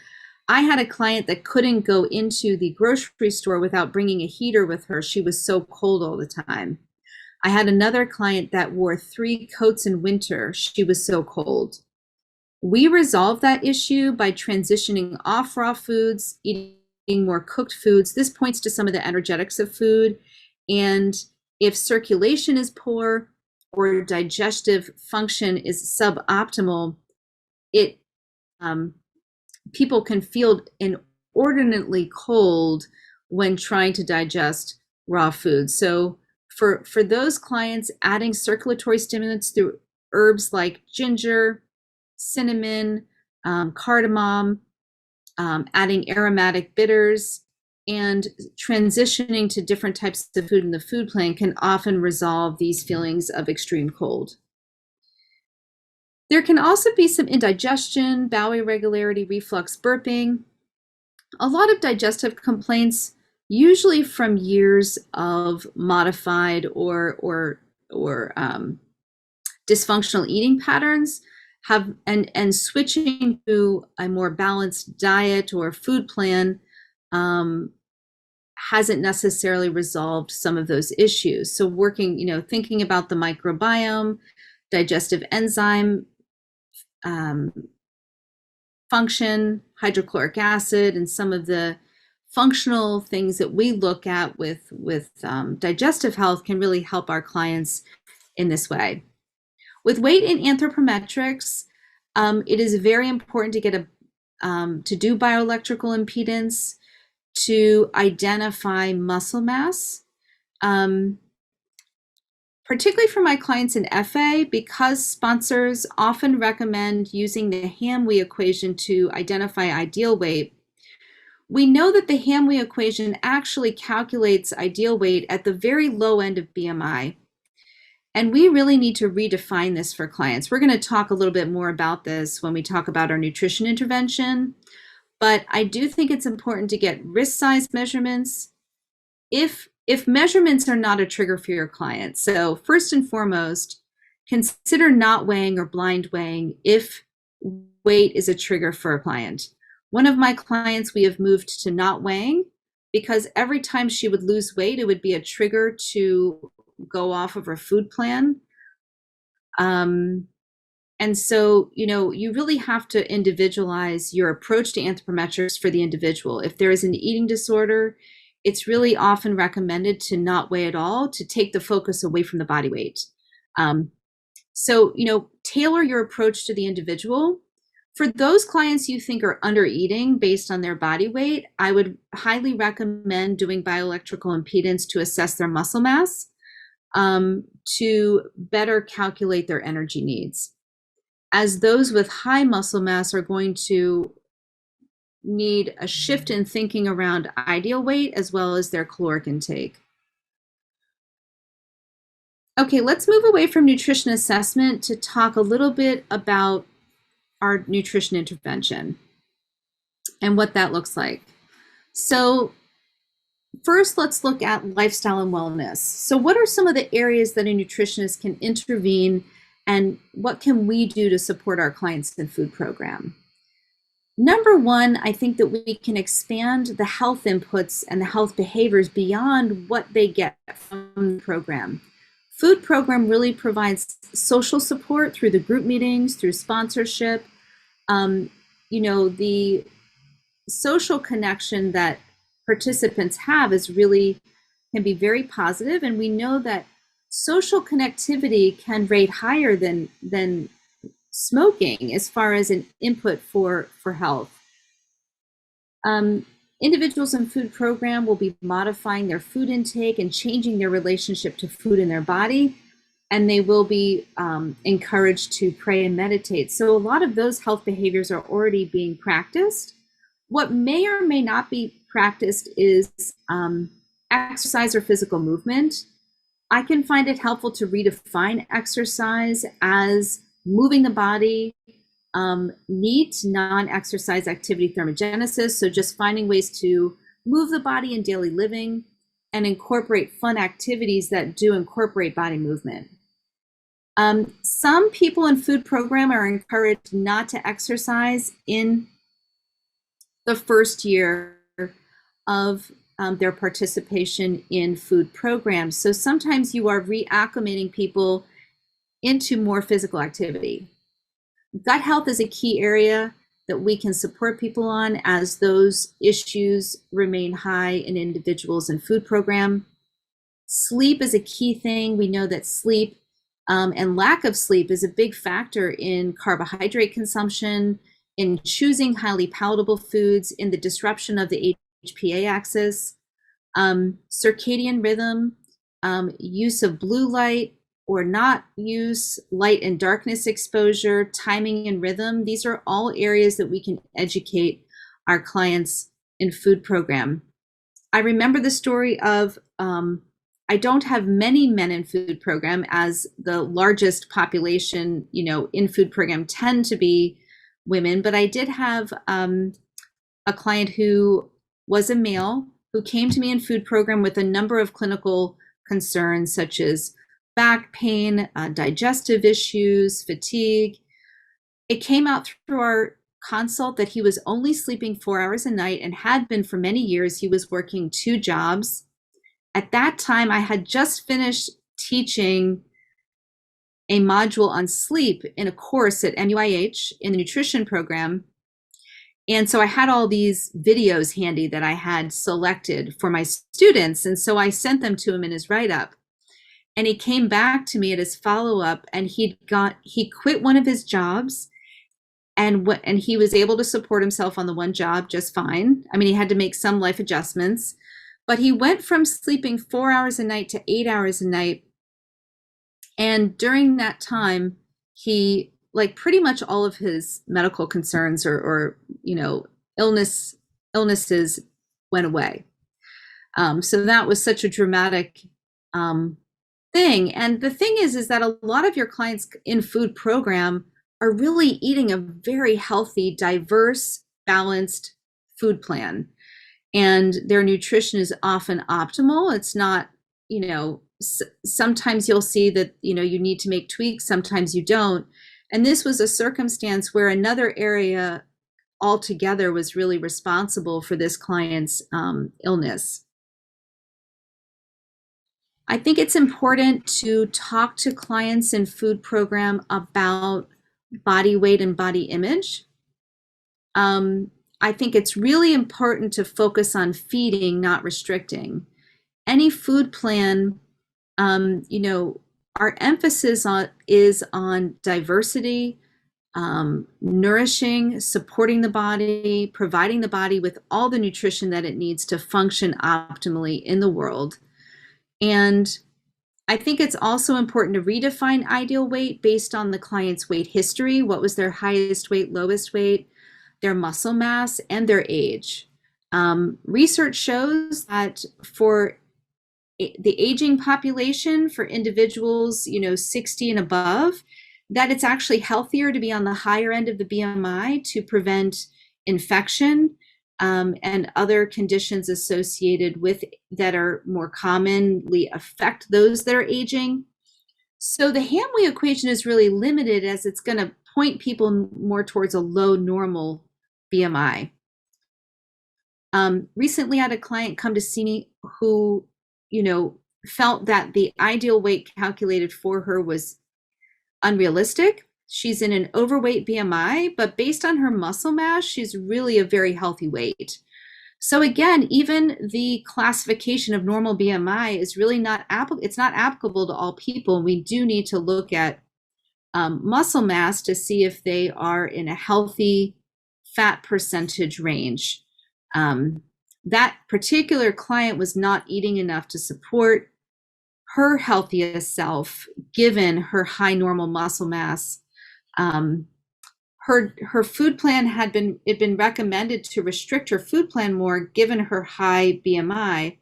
I had a client that couldn't go into the grocery store without bringing a heater with her. She was so cold all the time. I had another client that wore 3 coats in winter. She was so cold. We resolved that issue by transitioning off raw foods, eating more cooked foods. This points to some of the energetics of food. And if circulation is poor or digestive function is suboptimal, people can feel inordinately cold when trying to digest raw food. So for those clients, adding circulatory stimulants through herbs like ginger, cinnamon, cardamom, adding aromatic bitters, and transitioning to different types of food in the food plan can often resolve these feelings of extreme cold. There can also be some indigestion, bowel irregularity, reflux, burping. A lot of digestive complaints, usually from years of modified or dysfunctional eating patterns. and switching to a more balanced diet or food plan hasn't necessarily resolved some of those issues. So working, thinking about the microbiome, digestive enzyme function, hydrochloric acid, and some of the functional things that we look at with digestive health can really help our clients in this way. With weight and anthropometrics, it is very important to get to do bioelectrical impedance to identify muscle mass. Particularly for my clients in FA, because sponsors often recommend using the Hamwe equation to identify ideal weight. We know that the Hamwe equation actually calculates ideal weight at the very low end of BMI. And we really need to redefine this for clients. We're going to talk a little bit more about this when we talk about our nutrition intervention. But I do think it's important to get wrist size measurements if measurements are not a trigger for your client. So first and foremost, consider not weighing or blind weighing if weight is a trigger for a client. One of my clients, we have moved to not weighing because every time she would lose weight, it would be a trigger to go off of her food plan. And so, you really have to individualize your approach to anthropometrics for the individual. If there is an eating disorder, it's really often recommended to not weigh at all, to take the focus away from the body weight. So, tailor your approach to the individual. For those clients you think are under eating based on their body weight, I would highly recommend doing bioelectrical impedance to assess their muscle mass, to better calculate their energy needs. As those with high muscle mass are going to need a shift in thinking around ideal weight as well as their caloric intake. Okay, let's move away from nutrition assessment to talk a little bit about our nutrition intervention and what that looks like. So first, let's look at lifestyle and wellness. So what are some of the areas that a nutritionist can intervene, and what can we do to support our clients in food program? Number one, I think that we can expand the health inputs and the health behaviors beyond what they get from the program. Food program really provides social support through the group meetings, through sponsorship. The social connection that participants have can be very positive, and we know that social connectivity can rate higher than smoking as far as an input for health. Individuals in food program will be modifying their food intake and changing their relationship to food in their body, and they will be encouraged to pray and meditate. So a lot of those health behaviors are already being practiced. What may or may not be practiced is exercise or physical movement. I can find it helpful to redefine exercise as moving the body, neat non-exercise activity thermogenesis. So just finding ways to move the body in daily living and incorporate fun activities that do incorporate body movement. Some people in food program are encouraged not to exercise in the first year of their participation in food programs. So sometimes you are reacclimating people into more physical activity. Gut health is a key area that we can support people on as those issues remain high in individuals in food program. Sleep is a key thing. We know that sleep and lack of sleep is a big factor in carbohydrate consumption, in choosing highly palatable foods, in the disruption of the HPA axis. Circadian rhythm, use of blue light or not use, light and darkness exposure, timing and rhythm. These are all areas that we can educate our clients in food program. I remember the story of, I don't have many men in food program, as the largest population, in food program tend to be women, but I did have a client who was a male who came to me in food program with a number of clinical concerns such as back pain, digestive issues, fatigue. it came out through our consult that he was only sleeping 4 hours a night and had been for many years. He was working 2 jobs. At that time, I had just finished teaching a module on sleep in a course at MUIH in the nutrition program. And so I had all these videos handy that I had selected for my students. And so I sent them to him in his write-up. And he came back to me at his follow-up, and he quit one of his jobs, and he was able to support himself on the one job just fine. I mean, he had to make some life adjustments, but he went from sleeping 4 hours a night to 8 hours a night. And during that time, he, like, pretty much all of his medical concerns or illnesses went away. So that was such a dramatic thing. And the thing is that a lot of your clients in food program are really eating a very healthy, diverse, balanced food plan. And their nutrition is often optimal. It's not, sometimes you'll see that, you need to make tweaks, sometimes you don't. And this was a circumstance where another area altogether was really responsible for this client's illness. I think it's important to talk to clients in food program about body weight and body image. I think it's really important to focus on feeding, not restricting. Any food plan, our emphasis is on diversity, nourishing, supporting the body, providing the body with all the nutrition that it needs to function optimally in the world. And I think it's also important to redefine ideal weight based on the client's weight history. What was their highest weight, lowest weight, their muscle mass, and their age. Research shows that for the aging population, for individuals, 60 and above, that it's actually healthier to be on the higher end of the BMI to prevent infection and other conditions associated with that are more commonly affect those that are aging. So the Hamwe equation is really limited, as it's going to point people more towards a low normal BMI. Recently I had a client come to see me who, felt that the ideal weight calculated for her was unrealistic. She's in an overweight BMI, but based on her muscle mass, she's really a very healthy weight. So again, even the classification of normal BMI is really not applicable to all people. We do need to look at muscle mass to see if they are in a healthy fat percentage range. That particular client was not eating enough to support her healthiest self, given her high normal muscle mass. Her food plan had been recommended to restrict her food plan more, given her high BMI.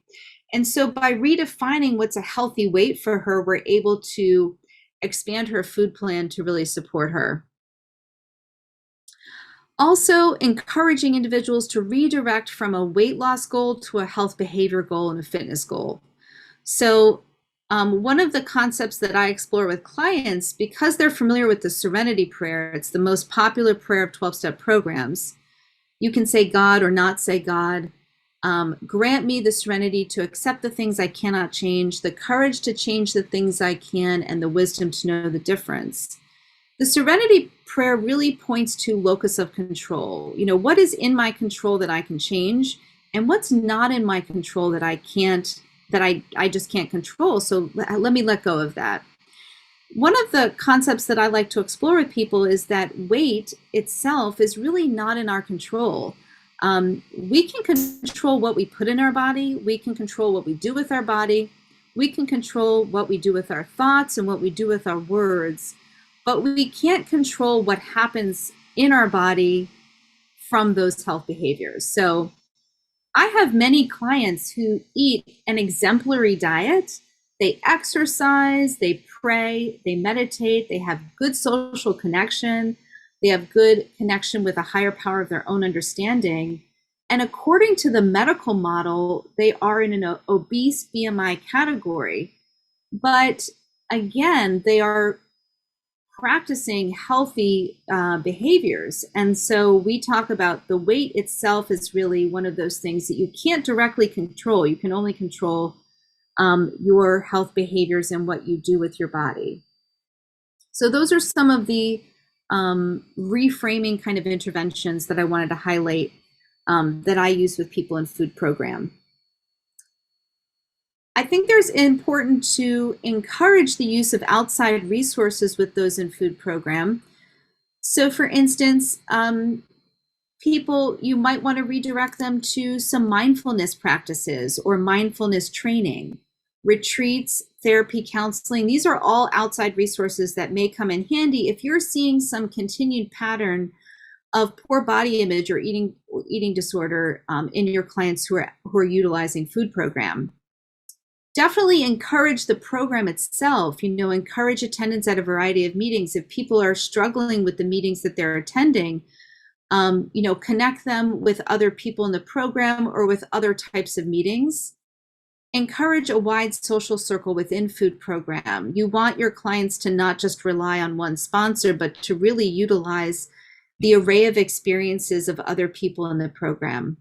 And so by redefining what's a healthy weight for her, we're able to expand her food plan to really support her. Also, encouraging individuals to redirect from a weight loss goal to a health behavior goal and a fitness goal. So one of the concepts that I explore with clients, because they're familiar with the Serenity Prayer, it's the most popular prayer of 12-step programs. You can say God or not say God. Grant me the serenity to accept the things I cannot change, the courage to change the things I can, and the wisdom to know the difference. The Serenity Prayer really points to locus of control. What is in my control that I can change, and what's not in my control that I just can't control. So let me let go of that. One of the concepts that I like to explore with people is that weight itself is really not in our control. We can control what we put in our body. We can control what we do with our body. We can control what we do with our thoughts and what we do with our words. But we can't control what happens in our body from those health behaviors. So I have many clients who eat an exemplary diet. They exercise, they pray, they meditate, they have good social connection, they have good connection with a higher power of their own understanding. And according to the medical model, they are in an obese BMI category. But again, they are practicing healthy behaviors. And so we talk about the weight itself is really one of those things that you can't directly control. You can only control your health behaviors and what you do with your body. So those are some of the reframing kind of interventions that I wanted to highlight that I use with people in food program. I think there's important to encourage the use of outside resources with those in food program. So for instance, people, you might want to redirect them to some mindfulness practices or mindfulness training, retreats, therapy, counseling. These are all outside resources that may come in handy if you're seeing some continued pattern of poor body image or eating disorder in your clients who are utilizing food program. Definitely encourage the program itself, encourage attendance at a variety of meetings. If people are struggling with the meetings that they're attending, connect them with other people in the program or with other types of meetings. Encourage a wide social circle within food program. You want your clients to not just rely on one sponsor, but to really utilize the array of experiences of other people in the program.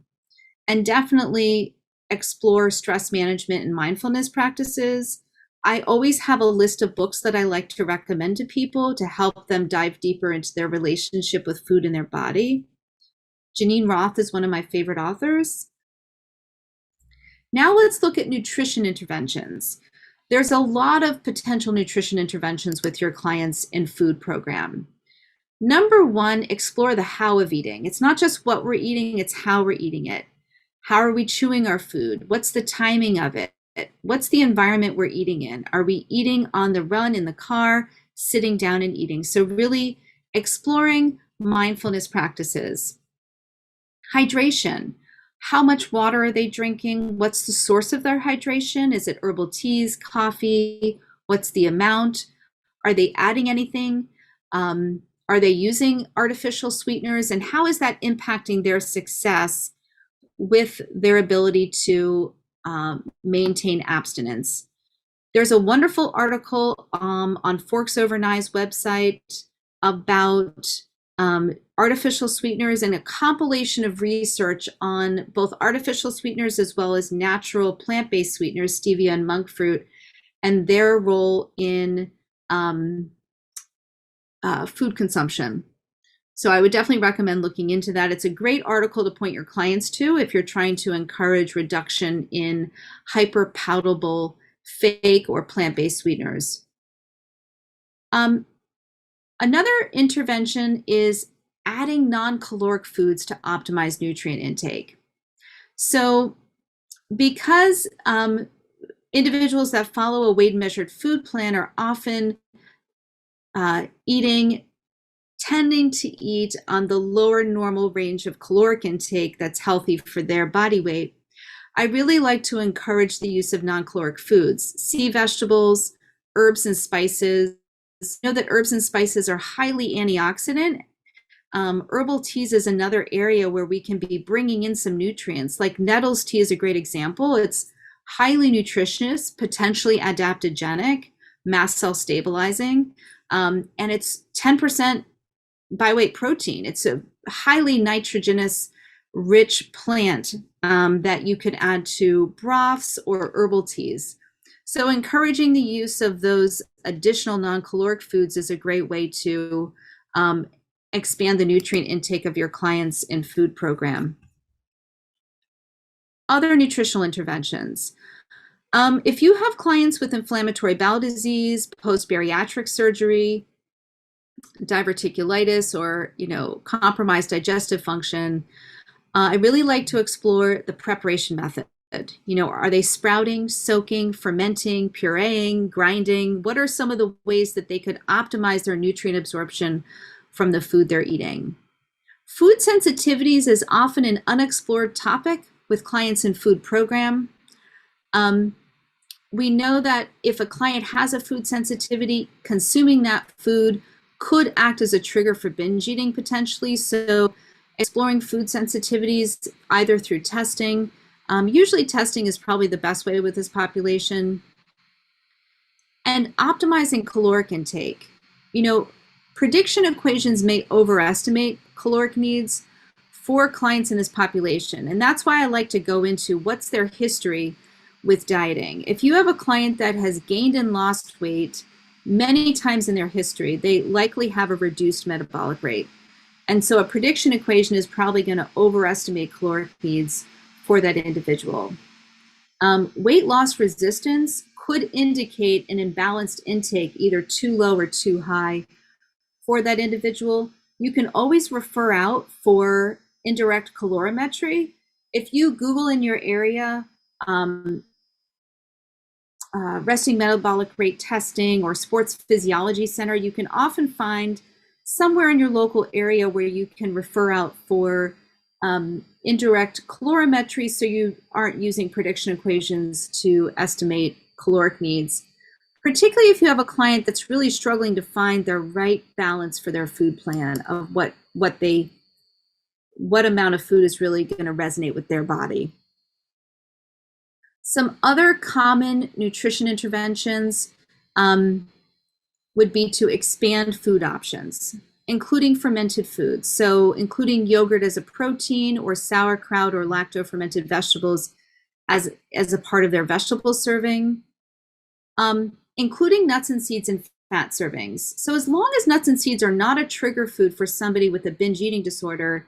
And definitely explore stress management and mindfulness practices. I always have a list of books that I like to recommend to people to help them dive deeper into their relationship with food and their body. Janine Roth is one of my favorite authors. Now let's look at nutrition interventions. There's a lot of potential nutrition interventions with your clients in food program. Number one, explore the how of eating. It's not just what we're eating, it's how we're eating it. How are we chewing our food? What's the timing of it? What's the environment we're eating in? Are we eating on the run, in the car, sitting down and eating? So really exploring mindfulness practices. Hydration. How much water are they drinking? What's the source of their hydration? Is it herbal teas, coffee? What's the amount? Are they adding anything? Are they using artificial sweeteners? And how is that impacting their success with their ability to maintain abstinence? There's a wonderful article on Forks Over Knives website about artificial sweeteners and a compilation of research on both artificial sweeteners as well as natural plant-based sweeteners, stevia and monk fruit, and their role in food consumption. So I would definitely recommend looking into that. It's a great article to point your clients to if you're trying to encourage reduction in hyperpalatable fake or plant-based sweeteners. Another intervention is adding non-caloric foods to optimize nutrient intake. So because individuals that follow a weight measured food plan are often tending to eat on the lower normal range of caloric intake that's healthy for their body weight, I really like to encourage the use of non-caloric foods, sea vegetables, herbs and spices. Know that herbs and spices are highly antioxidant. Herbal teas is another area where we can be bringing in some nutrients. Like nettles tea is a great example. It's highly nutritious, potentially adaptogenic, mast cell stabilizing, and it's 10% by weight protein. It's a highly nitrogenous rich plant that you could add to broths or herbal teas. So encouraging the use of those additional non-caloric foods is a great way to expand the nutrient intake of your clients in food program. Other nutritional interventions. If you have clients with inflammatory bowel disease, post-bariatric surgery, diverticulitis, or compromised digestive function, I really like to explore the preparation method. Are they sprouting, soaking, fermenting, pureeing, grinding? What are some of the ways that they could optimize their nutrient absorption from the food they're eating? Food sensitivities is often an unexplored topic with clients in food program. We know that if a client has a food sensitivity, consuming that food could act as a trigger for binge eating potentially. So exploring food sensitivities either through testing, usually testing is probably the best way with this population, and optimizing caloric intake. Prediction equations may overestimate caloric needs for clients in this population. And that's why I like to go into what's their history with dieting. If you have a client that has gained and lost weight many times in their history, they likely have a reduced metabolic rate. And so a prediction equation is probably going to overestimate caloric needs for that individual. Weight loss resistance could indicate an imbalanced intake, either too low or too high for that individual. You can always refer out for indirect calorimetry. If you Google in your area, resting metabolic rate testing or sports physiology center, you can often find somewhere in your local area where you can refer out for indirect calorimetry, so you aren't using prediction equations to estimate caloric needs, particularly if you have a client that's really struggling to find their right balance for their food plan of what amount of food is really going to resonate with their body. Some other common nutrition interventions would be to expand food options, including fermented foods. So including yogurt as a protein, or sauerkraut or lacto-fermented vegetables as a part of their vegetable serving, including nuts and seeds in fat servings. So as long as nuts and seeds are not a trigger food for somebody with a binge eating disorder,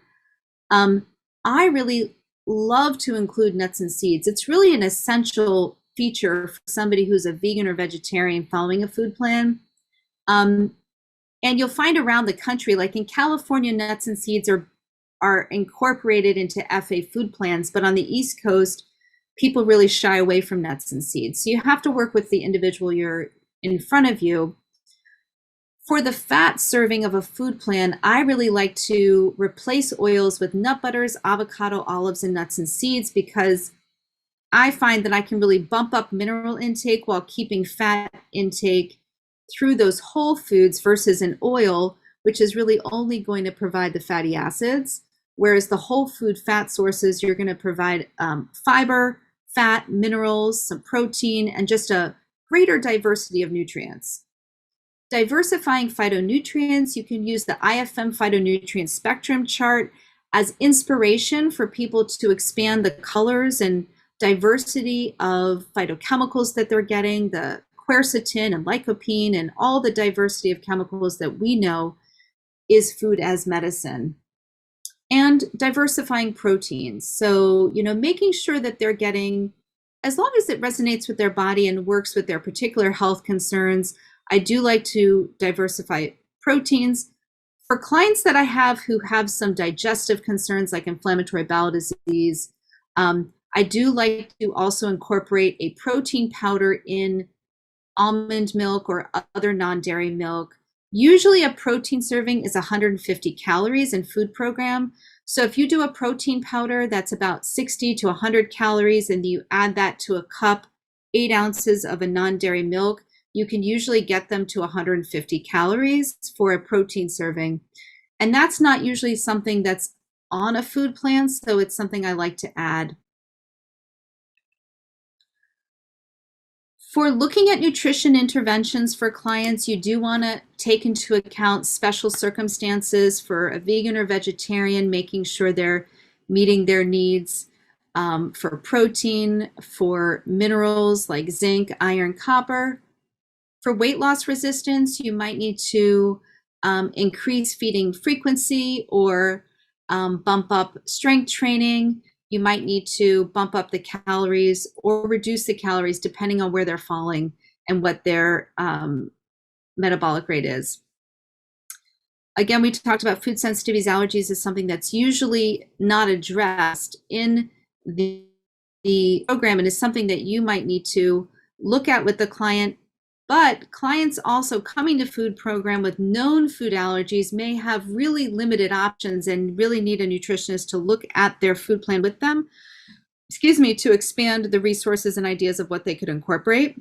I really love to include nuts and seeds. It's really an essential feature for somebody who's a vegan or vegetarian following a food plan. And you'll find around the country, like in California, nuts and seeds are incorporated into FA food plans, but on the East Coast, people really shy away from nuts and seeds. So you have to work with the individual you're in front of you. For the fat serving of a food plan, I really like to replace oils with nut butters, avocado, olives, and nuts and seeds, because I find that I can really bump up mineral intake while keeping fat intake through those whole foods versus an oil, which is really only going to provide the fatty acids. Whereas the whole food fat sources, you're going to provide fiber, fat, minerals, some protein, and just a greater diversity of nutrients. Diversifying phytonutrients, you can use the IFM phytonutrient spectrum chart as inspiration for people to expand the colors and diversity of phytochemicals that they're getting, the quercetin and lycopene, and all the diversity of chemicals that we know is food as medicine. And diversifying proteins. So, making sure that they're getting, as long as it resonates with their body and works with their particular health concerns, I do like to diversify proteins. For clients that I have who have some digestive concerns like inflammatory bowel disease, I do like to also incorporate a protein powder in almond milk or other non-dairy milk. Usually a protein serving is 150 calories in food program. So if you do a protein powder that's about 60 to 100 calories and you add that to a cup, 8 ounces of a non-dairy milk, you can usually get them to 150 calories for a protein serving. And that's not usually something that's on a food plan, so it's something I like to add. For looking at nutrition interventions for clients, you do want to take into account special circumstances for a vegan or vegetarian, making sure they're meeting their needs for protein, for minerals like zinc, iron, copper. For weight loss resistance, you might need to increase feeding frequency or bump up strength training. You might need to bump up the calories or reduce the calories depending on where they're falling and what their metabolic rate is. Again, we talked about food sensitivities, allergies is something that's usually not addressed in the program and is something that you might need to look at with the client. But clients also coming to food program with known food allergies may have really limited options and really need a nutritionist to look at their food plan with them, to expand the resources and ideas of what they could incorporate.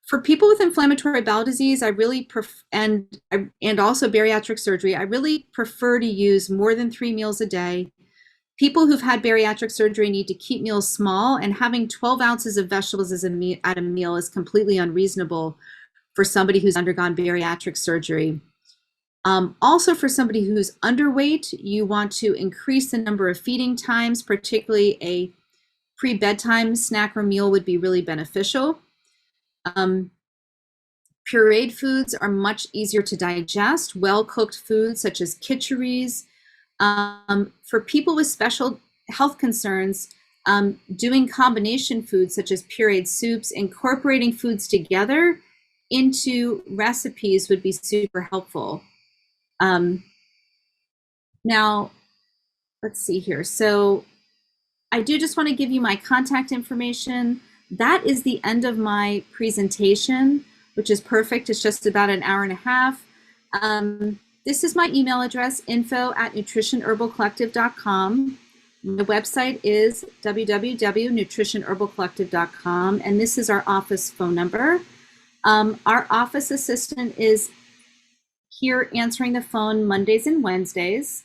For people with inflammatory bowel disease, I really and also bariatric surgery, I really prefer to use more than 3 meals a day. People who've had bariatric surgery need to keep meals small, and having 12 ounces of vegetables at a meal is completely unreasonable for somebody who's undergone bariatric surgery. Also, for somebody who's underweight, you want to increase the number of feeding times, particularly a pre-bedtime snack or meal would be really beneficial. Pureed foods are much easier to digest. Well-cooked foods such as kitcheries. For people with special health concerns, doing combination foods such as pureed soups, incorporating foods together into recipes would be super helpful. Now, let's see here. So I do just want to give you my contact information. That is the end of my presentation, which is perfect. It's just about an hour and a half. This is my email address, info@nutritionherbalcollective.com. My website is www.nutritionherbalcollective.com, and this is our office phone number. Our office assistant is here answering the phone Mondays and Wednesdays.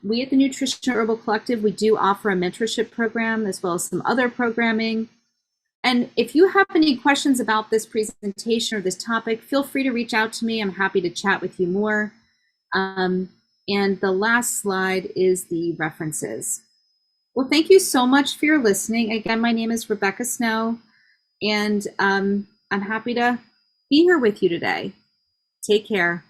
We at the Nutrition Herbal Collective, we do offer a mentorship program as well as some other programming. And if you have any questions about this presentation or this topic, feel free to reach out to me. I'm happy to chat with you more. And the last slide is the references. Well, thank you so much for your listening. Again, my name is Rebecca Snow, and I'm happy to be here with you today. Take care.